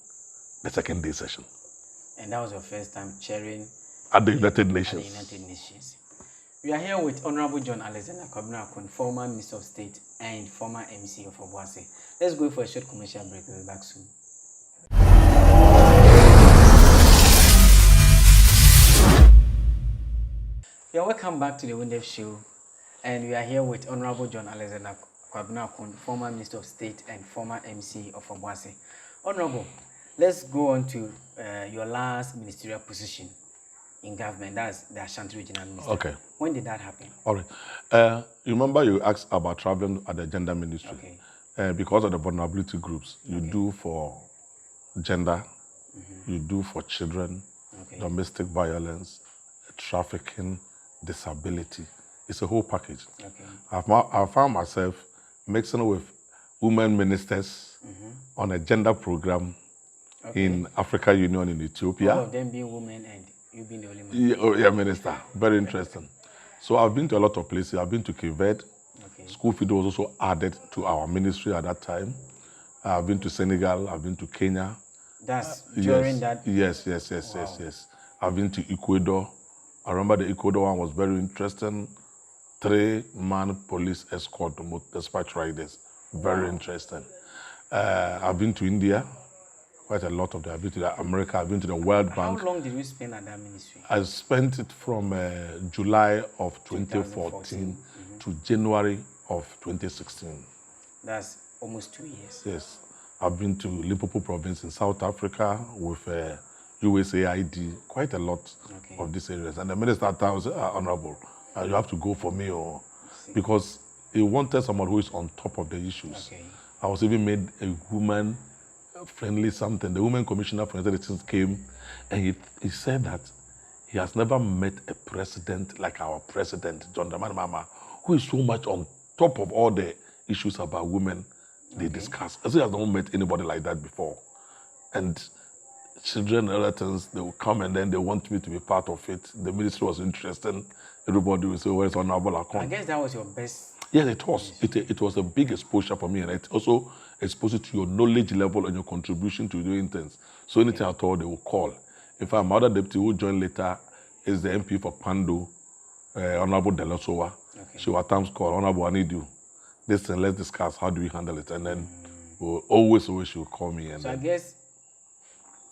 the second day session. And that was your first time chairing at the United Nations. At the United Nations. We are here with Honorable John Alexander Kobina Ackon, former Minister of State and former MC of Obuasi. Let's go for a short commercial break. We'll be back soon. Yeah, welcome back to the Wundef Show. And we are here with Honorable John Alexander Kobina Ackon, former Minister of State and former MC of Obuasi. Honorable, let's go on to your last ministerial position in government. That's the Ashanti Regional Minister. Okay. When did that happen? All right. You remember you asked about traveling at the gender ministry. Okay. Because of the vulnerability groups, you do for gender, you do for children, domestic violence, trafficking, disability. It's a whole package. Okay. I found myself mixing with women ministers on a gender program in Africa Union in Ethiopia. All of them being women and you being the only man. Yeah, minister. Very interesting. So I've been to a lot of places. I've been to Cape Verde. School feed was also added to our ministry at that time. I've been to Senegal. I've been to Kenya. That's during that? Yes. I've been to Ecuador. I remember the Ecuador one was very interesting. 3-man police escort dispatch riders. Very interesting. I've been to India. Quite a lot of them. I've been to America. I've been to the World Bank. How long did you spend at that ministry? I spent it from July of 2014 to January of 2016. That's almost 2 years. Yes. I've been to Limpopo province in South Africa with USAID, quite a lot of these areas. And the minister tells Honorable, you have to go for me, because he wanted someone who is on top of the issues. Okay. I was even made a woman friendly something. The women commissioner for United States came and he said that he has never met a president like our president, John Dramani Mahama, who is so much on top of all the issues about women they discuss. I say I've not met anybody like that before. And children and other things, they will come and then they want me to be part of it. The ministry was interested. Everybody will say, where's Honorable Ackon? I guess that was your best. Yes, it was. It was a big exposure for me, and it also exposed you to your knowledge level and your contribution to doing things. So anything at all, they will call. In fact, my other deputy who joined later is the MP for Pando, Honorable Delosowa. She will at times call, Honorable, I need you. Listen, let's discuss how do we handle it. And then always she will call me. And so I guess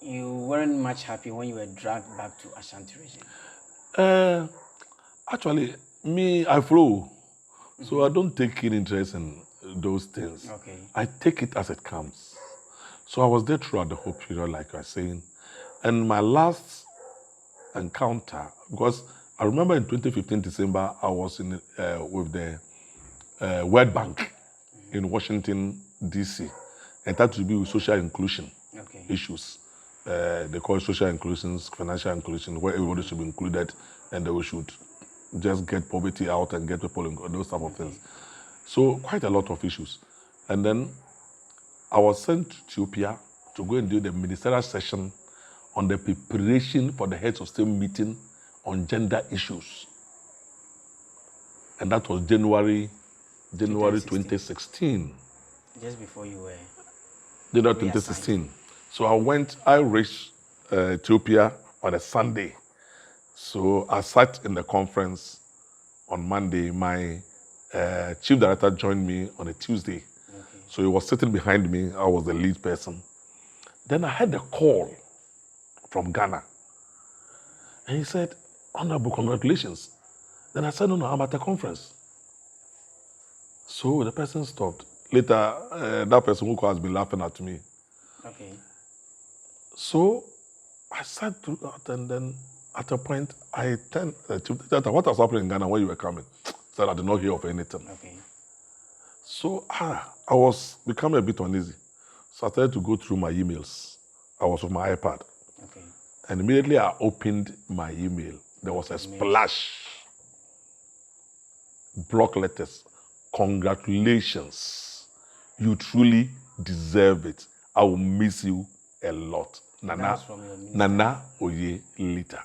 you weren't much happy when you were dragged back to Ashanti region. Actually, me, I flow. So I don't take keen interest in those things. Okay. I take it as it comes. So I was there throughout the whole period, like I was saying. And my last encounter, because I remember in 2015 December, I was in with the World Bank in Washington, D.C. And that to be with social inclusion issues. They call it social inclusion, financial inclusion, where everybody should be included and they should just get poverty out and get people in those type of things. So quite a lot of issues. And then I was sent to Ethiopia to go and do the ministerial session on the preparation for the heads of state meeting on gender issues. And that was January 2016. Just before you were... January 2016. So I reached Ethiopia on a Sunday. So I sat in the conference on Monday. My chief director joined me on a Tuesday. So he was sitting behind me. I was the lead person. Then I had a call from Ghana. And he said, Honorable, congratulations. Then I said, no, I'm at a conference. So the person stopped. Later, that person who has been laughing at me. Okay. So I sat through that, and then at a point, I turned to what was happening in Ghana when you were coming? Said I did not hear of anything. Okay. So I was becoming a bit uneasy. So I started to go through my emails. I was with my iPad. Okay. And immediately I opened my email. There was a splash. Block letters. Congratulations. You truly deserve it. I will miss you a lot. Nana Oye Lita.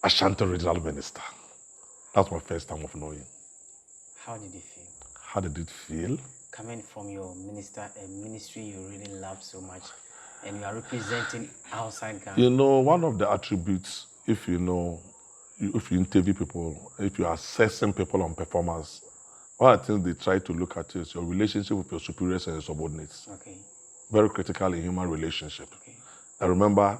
Ashanti Regional Minister. That's my first time of knowing. How did it feel? How did it feel? Coming from your ministry you really love so much, and you are representing outside Ghana. You know, one of the attributes, if you interview people, if you are assessing people on performance, one of the things they try to look at is your relationship with your superiors and your subordinates. Okay. Very critical in human relationship. Okay. I remember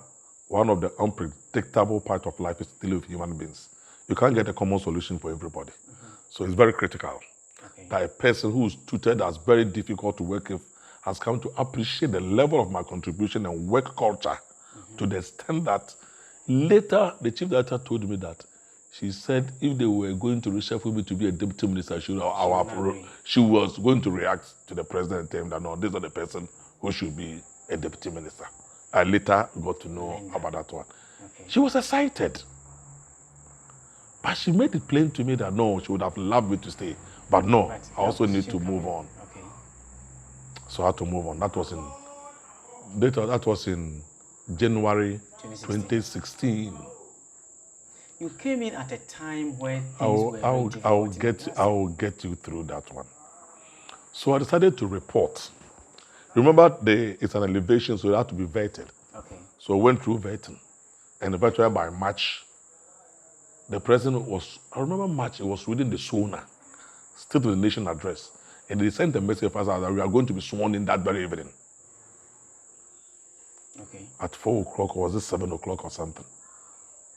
one of the unpredictable part of life is dealing with human beings. You can't get a common solution for everybody. So it's very critical that a person who's treated as very difficult to work with has come to appreciate the level of my contribution and work culture to the extent that later the chief director told me that she said if they were going to reshuffle me to be a deputy minister, she was going to react to the president and tell him that no, this is not the person who should be a deputy minister. I later got to know about that one. Okay. She was excited. But she made it plain to me that no, she would have loved me to stay. But no, I also need to move on. Okay. So I had to move on. That was in January 2016. You came in at a time when things were very difficult. I will get you through that one. So I decided to report. Remember, it's an elevation, so it had to be vetted. Okay. So I went through vetting. And eventually by March, the president was, I remember March, he was reading the SONA, State of the Nation address. And they sent a message for us that we are going to be sworn in that very evening. Okay. At 4 o'clock, or was it 7 o'clock or something?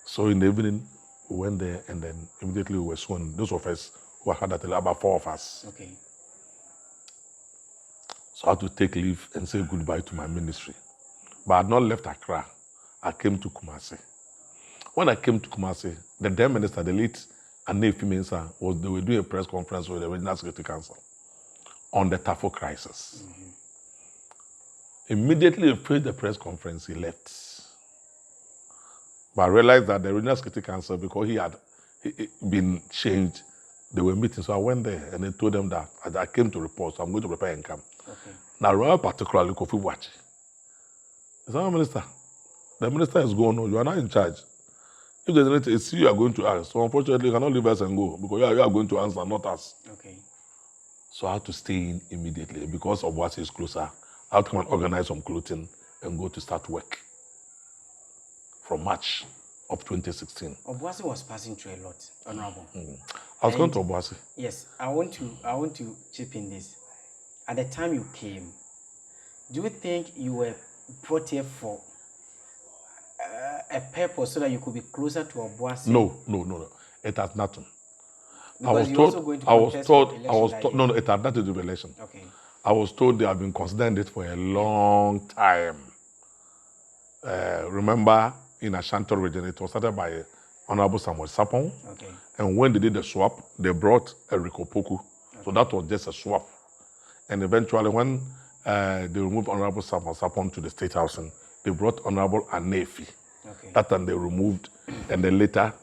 So in the evening, we went there and then immediately we were sworn. Those of us who had that, about 4 of us. Okay. So I had to take leave and say goodbye to my ministry. But I had not left Accra. I came to Kumasi. When I came to Kumasi, the then minister, the late Anefi Mensah, they were doing a press conference with the Regional Security Council on the Tafo crisis. Immediately after the press conference, he left. But I realized that the Regional Security Council, because he had been changed. They were meeting, so I went there and they told them that I came to report, so I'm going to prepare and come. Okay. Now, remember particularly Kofi Buachi. He said, Minister, the minister is gone, you are not in charge. If there's anything, it's you are going to ask. So unfortunately, you cannot leave us and go because you are going to answer, not us. Okay. So I had to stay in immediately because Obuasi is closer. I had to come and organize some clothing and go to start work from March of 2016. Obuasi was passing through a lot, Honorable. I was going to Obuasi. Yes, I want to chip in this. At the time you came, do you think you were brought here for a purpose so that you could be closer to Obuasi? No. It has nothing. Because you're also going to contest for election. No, it had nothing to do with election. Okay. I was told they have been considering it for a long time. Remember, in Ashanti region, it was started by Honorable Samuel Sapon. Okay. And when they did the swap, they brought Eriko Poku. Okay. So that was just a swap. And eventually, when they removed Honorable Samuel Sapon to the State House, and they brought Honorable Anefi. Okay. That time they removed, and then later,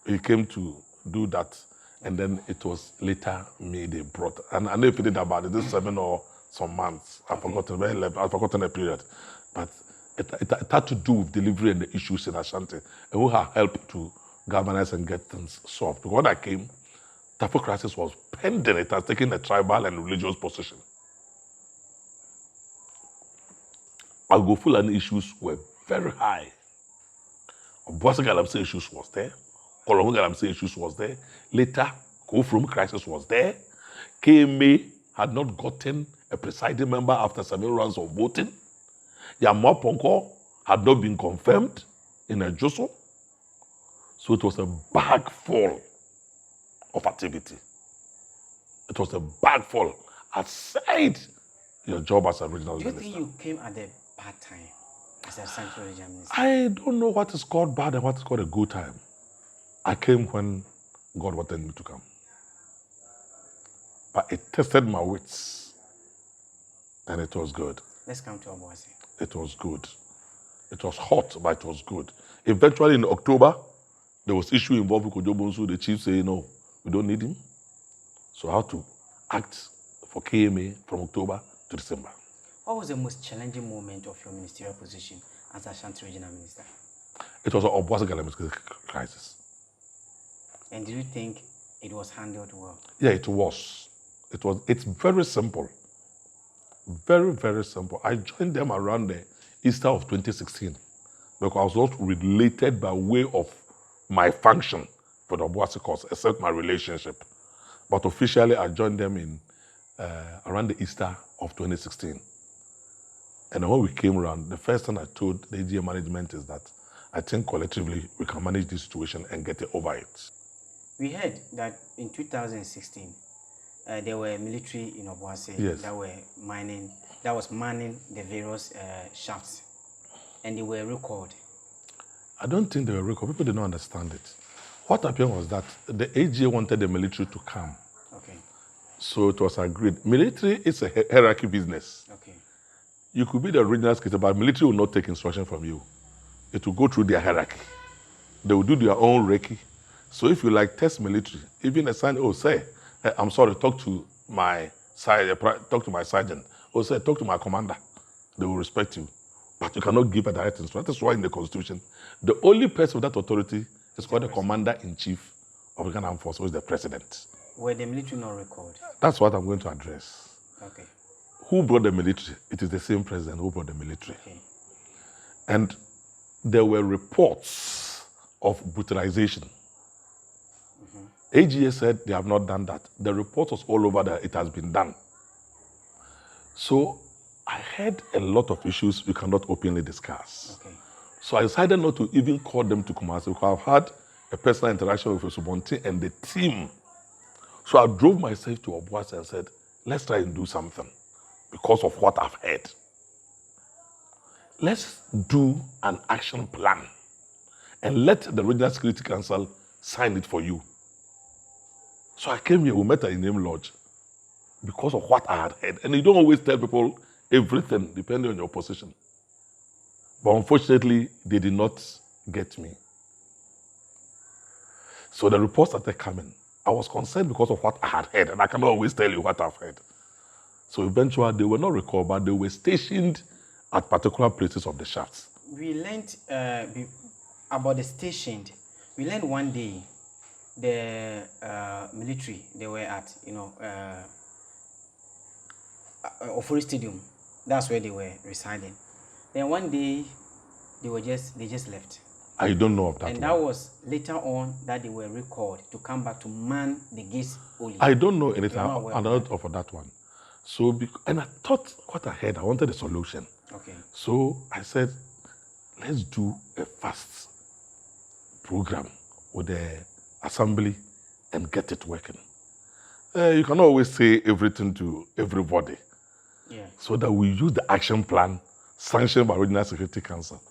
he came to do that, and then it was later me they brought. And Anefi did about it, this 7 or some months. I've forgotten the period. But it had to do with delivery and the issues in Ashanti, and who had helped to galvanize and get things solved. Because when I came, Tapo crisis was pending. It has taken a tribal and religious position. Algo-Fulani issues were very high. Obuasi Galamsey issues was there. Kolongo Galamsey issues was there. Later, Kofrum crisis was there. KMA had not gotten a presiding member after 7 rounds of voting. Yamma Ponko had not been confirmed in a Joso. So it was a bag full of activity. It was a bag full aside your job as a regional minister. Do you think you came at a bad time as a central regional minister? I don't know what is called bad and what is called a good time. I came when God wanted me to come. But it tested my wits. And it was good. Let's come to Obuasi. It was good. It was hot, but it was good. Eventually in October, there was issue involving Kojo Bonsu. The chief said, no, we don't need him. So I had to act for KMA from October to December. What was the most challenging moment of your ministerial position as Ashanti regional minister? It was an Obuasi Galamsey crisis. And do you think it was handled well? Yeah, it was. It's very simple. Very, very simple. I joined them around the Easter of 2016 because I was not related by way of my function for the Obuasi cause, except my relationship. But officially, I joined them in around the Easter of 2016. And when we came around, the first thing I told the AGA management is that I think collectively we can manage this situation and get it over it. We heard that in 2016, there were military in Obuasi that was manning the various shafts, and they were recalled. I don't think they were recalled. People did not understand it. What happened was that the AGA wanted the military to come. Okay. So it was agreed. Military is a hierarchy business. Okay. You could be the regional secretary, but military will not take instruction from you. It will go through their hierarchy. They will do their own recce. So if you like test military, even assign, say, I'm sorry, talk to my sergeant. Or say, talk to my commander. They will respect you. But you cannot give a direct instruction. That is why in the Constitution, the only person with that authority is called the Commander-in-Chief of the Ghana Armed Forces, who is the President. Were the military not recalled? That's what I'm going to address. Okay. Who brought the military? It is the same president who brought the military. Okay. And there were reports of brutalization. AGA said they have not done that. The report was all over that it has been done. So I had a lot of issues we cannot openly discuss. Okay. So I decided not to even call them to Kumasi because I've had a personal interaction with Subonti and the team. So I drove myself to Obuasi and said, let's try and do something because of what I've heard. Let's do an action plan and let the Regional Security Council sign it for you. So I came here, we met at Name Lodge because of what I had heard. And you don't always tell people everything depending on your position. But unfortunately, they did not get me. So the reports started coming. I was concerned because of what I had heard, and I cannot always tell you what I've heard. So eventually, they were not recalled, but they were stationed at particular places of the shafts. We learned about the stationed. We learned one day the military, they were at, Ofori Stadium. That's where they were residing. Then one day, they just left. I don't know of that. And that was later on that they were recalled to come back to man the gates only. I don't know anything of that one. So, and I thought what I heard, I wanted a solution. Okay. So I said, let's do a fast program with the assembly and get it working. You cannot always say everything to everybody. Yeah. So that we use the action plan sanctioned by Regional Security Council.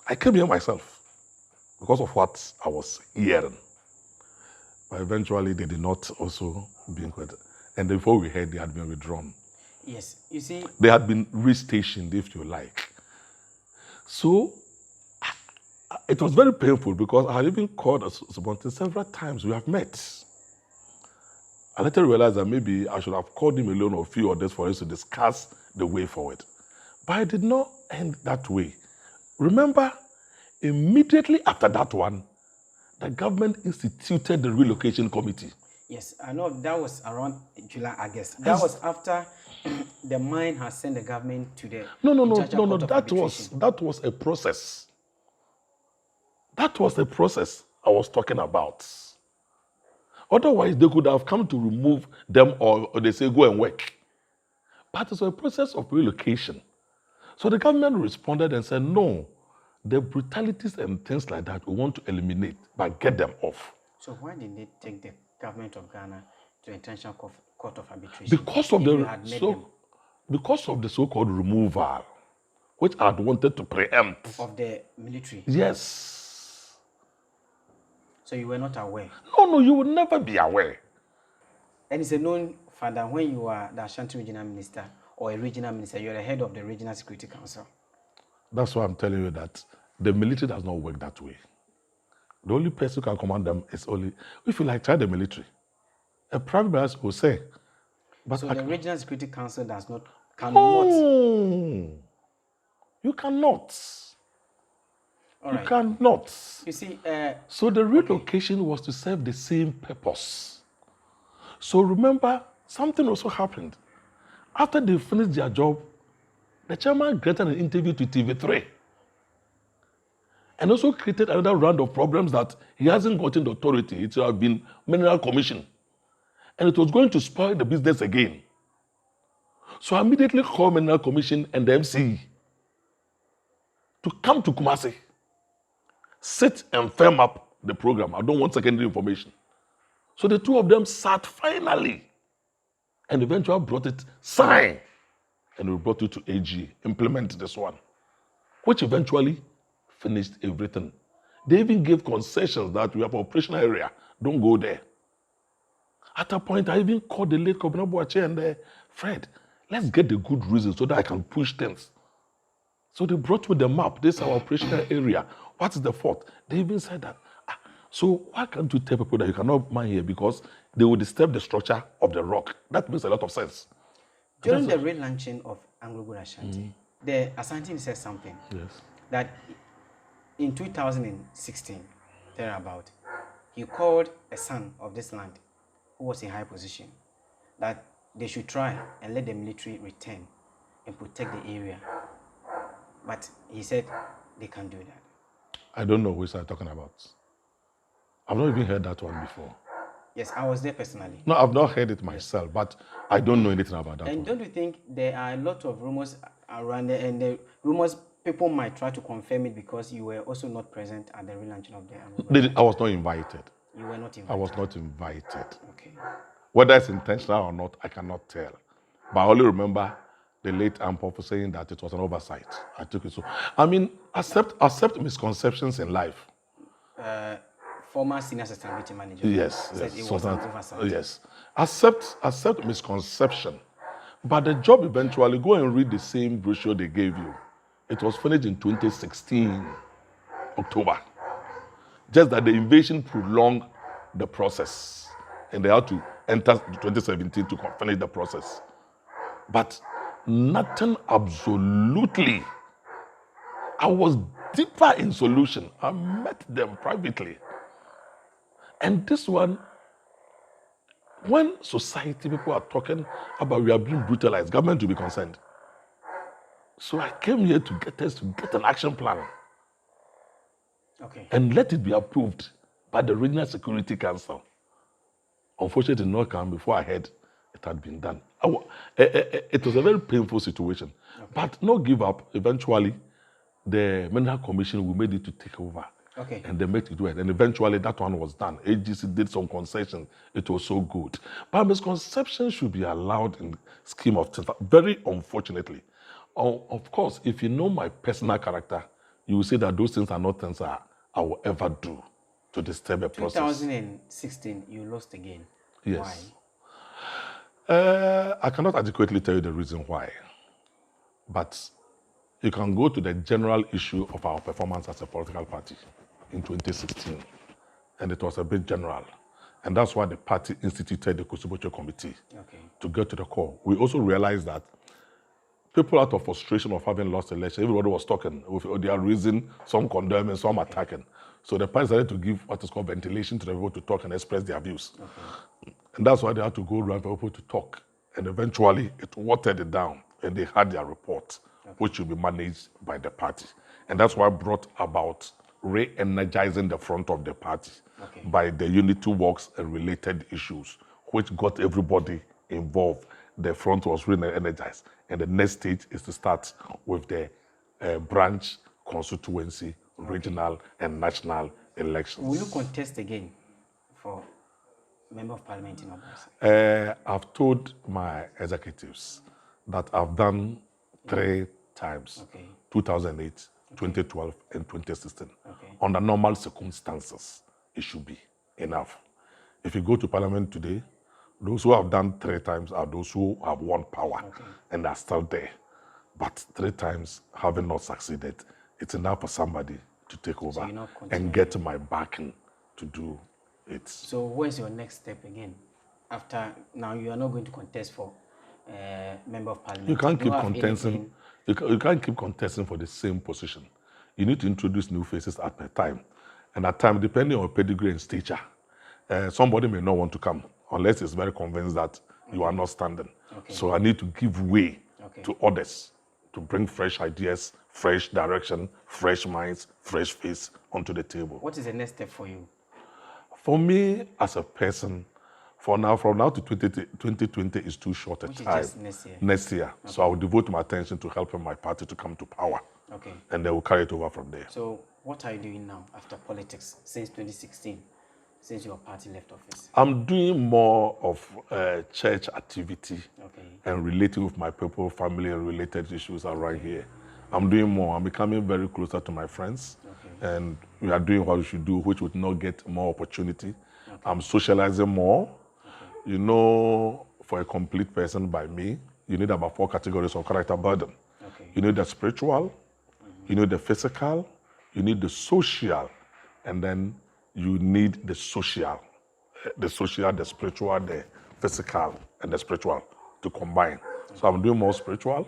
I came here myself because of what I was hearing. But eventually they did not also be included. And before we heard, they had been withdrawn. Yes, you see. They had been restationed, if you like. So it was very painful because I had even called Subonte several times. We have met. I later realized that maybe I should have called him alone or a few others for us to discuss the way forward. But it did not end that way. Remember, immediately after that one, the government instituted the relocation committee. Yes, I know that was around July, August. That was after the mine has sent the government to the No. That was a process. That was the process I was talking about. Otherwise, they could have come to remove them or they say go and work. But it's a process of relocation. So the government responded and said, no, the brutalities and things like that we want to eliminate, but get them off. So why did they take the government of Ghana to International Court of Arbitration? Because of the so-called removal, which I had wanted to preempt. Of the military? Yes. So you were not aware? No, you would never be aware. And it's a known fact that when you are the Ashanti Regional Minister or a regional minister, you're the head of the Regional Security Council. That's why I'm telling you that the military does not work that way. The only person who can command them is only, if you like, try the military. A private minister will say. But so the Regional Security Council cannot. No, you cannot. All right. You cannot. You see, so the relocation was to serve the same purpose. So remember, something also happened. After they finished their job, the chairman granted an interview to TV3 and also created another round of problems that he hasn't gotten the authority. It should have been Mineral Commission. And it was going to spoil the business again. So I immediately called Mineral Commission and the MCE to come to Kumasi, sit and firm up the program. I don't want secondary information. So the two of them sat finally and eventually brought it, signed, and we brought it to AG, implement this one, which eventually finished everything. They even gave concessions that we have an operational area, don't go there. At a point, I even called the late Kobina Ackon and Fred, let's get the good reason so that I can push things. So they brought me the map, this is our operational area. What's the fault? They even said that. So why can't you tell people that you cannot mine here because they will disturb the structure of the rock? That makes a lot of sense. During the relaunching of AngloGold Ashanti, the Ashanti said something. Yes. That in 2016, thereabout, he called a son of this land who was in high position that they should try and let the military return and protect the area. But he said they can't do that. I don't know which I'm talking about. I've not even heard that one before. Yes, I was there personally. No, I've not heard it myself, but I don't know anything about that one. And don't you think there are a lot of rumors around there, and the rumors, people might try to confirm it because you were also not present at the relaunching of the I was not invited. You were not invited? I was not invited. Okay. Whether it's intentional or not, I cannot tell. But I only remember the late Ampo saying that it was an oversight. I took it so. I mean, accept misconceptions in life. Former senior sustainability manager. Yes, said yes. It was an oversight. Yes. Accept misconception. But the job eventually, go and read the same brochure they gave you. It was finished in 2016, October. Just that the invasion prolonged the process, and they had to enter 2017 to finish the process. But nothing absolutely. I was deeper in solution. I met them privately. And this one, when society people are talking about we are being brutalized, government will be concerned. So I came here to get us to get an action plan. Okay. And let it be approved by the Regional Security Council. Unfortunately, it did not come before I heard it had been done. It was a very painful situation. Okay. But no give up. Eventually, the Mineral Commission, we made it to take over. Okay. And they made it do it. And eventually that one was done. AGC did some concessions. It was so good. But misconception should be allowed in the scheme of things. Very unfortunately. Of course, if you know my personal character, you will say that those things are not things I will ever do to disturb a process. 2016, you lost again. Yes. Why? I cannot adequately tell you the reason why. But you can go to the general issue of our performance as a political party in 2016. And it was a bit general. And that's why the party instituted the Kusubocho Committee to get to the core. We also realized that people out of frustration of having lost election, everybody was talking with their reason, some condemning, some attacking. So the party started to give what is called ventilation to the people to talk and express their views. And that's why they had to go around for people to talk. And eventually it watered it down and they had their report, which will be managed by the party. And that's why I brought about re-energizing the front of the party by the unity works and related issues, which got everybody involved. The front was re-energized. And the next stage is to start with the branch, constituency, regional, and national elections. Will you contest again for Member of Parliament in Obuasi? I've told my executives that I've done 3 times, 2008, 2012, and 2016. Under normal circumstances, it should be enough. If you go to Parliament today, those who have done 3 times are those who have won power and are still there. But 3 times having not succeeded, it's enough for somebody to take over and get my backing to do it. So where's your next step again? After now, you are not going to contest for Member of Parliament. You can't keep contesting. You can't keep contesting for the same position. You need to introduce new faces at a time. And at time, depending on your pedigree and stature, somebody may not want to come unless it's very convinced that you are not standing. So I need to give way to others to bring fresh ideas, fresh direction, fresh minds, fresh face onto the table. What is the next step for you? For me, as a person, from now to 2020 is too short a time. Is just next year. So I will devote my attention to helping my party to come to power. And they will carry it over from there. So what are you doing now after politics since 2016, since your party left office? I'm doing more of church activity and relating with my people, family, and related issues around here. I'm doing more. I'm becoming very closer to my friends. And we are doing what we should do, which would not get more opportunity. I'm socializing more. You know, for a complete person by me, you need about 4 categories of character burden. You need the spiritual, you need the physical, you need the social, and then you need the social. The social, the spiritual, the physical, and the spiritual to combine. So I'm doing more spiritual,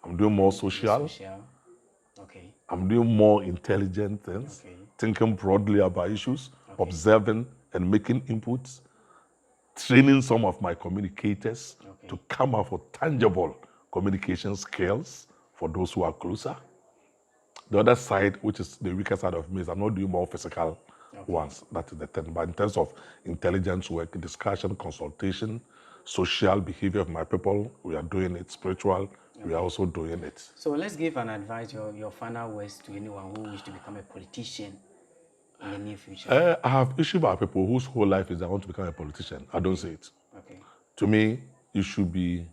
I'm doing more social, I'm doing more intelligent things, thinking broadly about issues, observing and making inputs, training some of my communicators to come up with tangible communication skills for those who are closer. The other side, which is the weaker side of me, is I'm not doing more physical ones. That is the thing. But in terms of intelligence work, discussion, consultation, social behavior of my people, we are doing it. Spiritual, we are also doing it. So let's give an advice, your final words to anyone who wishes to become a politician in the near future. I have issues about people whose whole life is they want to become a politician. I don't say it. To me, you should be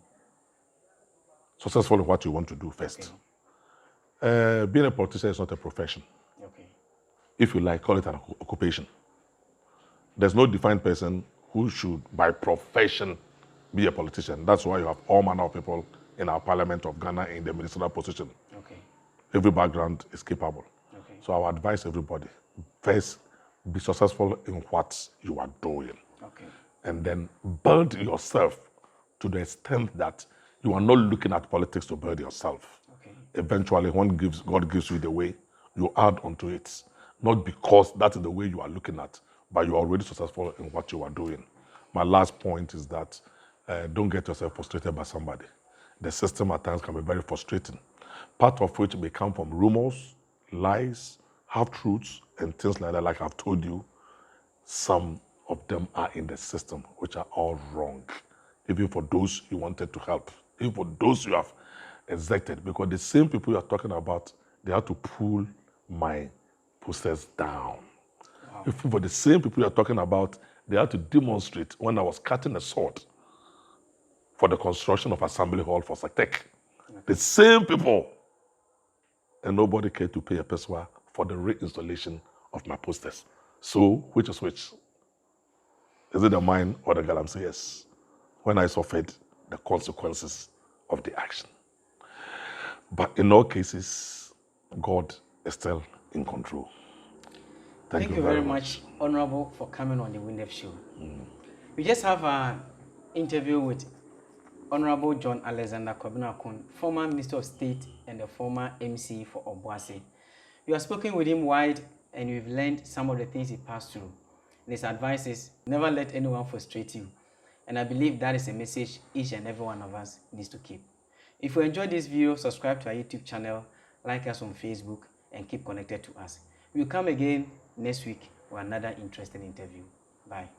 successful in what you want to do first. Being a politician is not a profession. If you like, call it an occupation. There's no defined person who should, by profession, be a politician. That's why you have all manner of people in our Parliament of Ghana in the ministerial position. Every background is capable. So I would advise everybody, first, be successful in what you are doing. Okay. And then build yourself to the extent that you are not looking at politics to build yourself. Okay. Eventually, when God gives you the way, you add onto it. Not because that is the way you are looking at, but you are already successful in what you are doing. My last point is that don't get yourself frustrated by somebody. The system at times can be very frustrating, part of which may come from rumors, lies, half-truths, and things like that. Like I've told you, some of them are in the system, which are all wrong, even for those you wanted to help, even for those you have exected, because the same people you are talking about, they have to pull my process down. Wow. Even for the same people you are talking about, they had to demonstrate when I was cutting a sword for the construction of Assembly Hall for Sectec. The same people. And nobody cared to pay a peswa for the reinstallation of my posters. So, which is which? Is it the mine or the galamsey? Yes. When I suffered the consequences of the action. But in all cases, God is still in control. Thank you very much, Honorable, for coming on the Wundef show. We just have an interview with Honorable John Alexander Kobina Ackon, former Minister of State and the former MC for Obuasi. We have spoken with him wide and we've learned some of the things he passed through. And his advice is never let anyone frustrate you. And I believe that is a message each and every one of us needs to keep. If you enjoyed this video, subscribe to our YouTube channel, like us on Facebook, and keep connected to us. We'll come again next week with another interesting interview. Bye.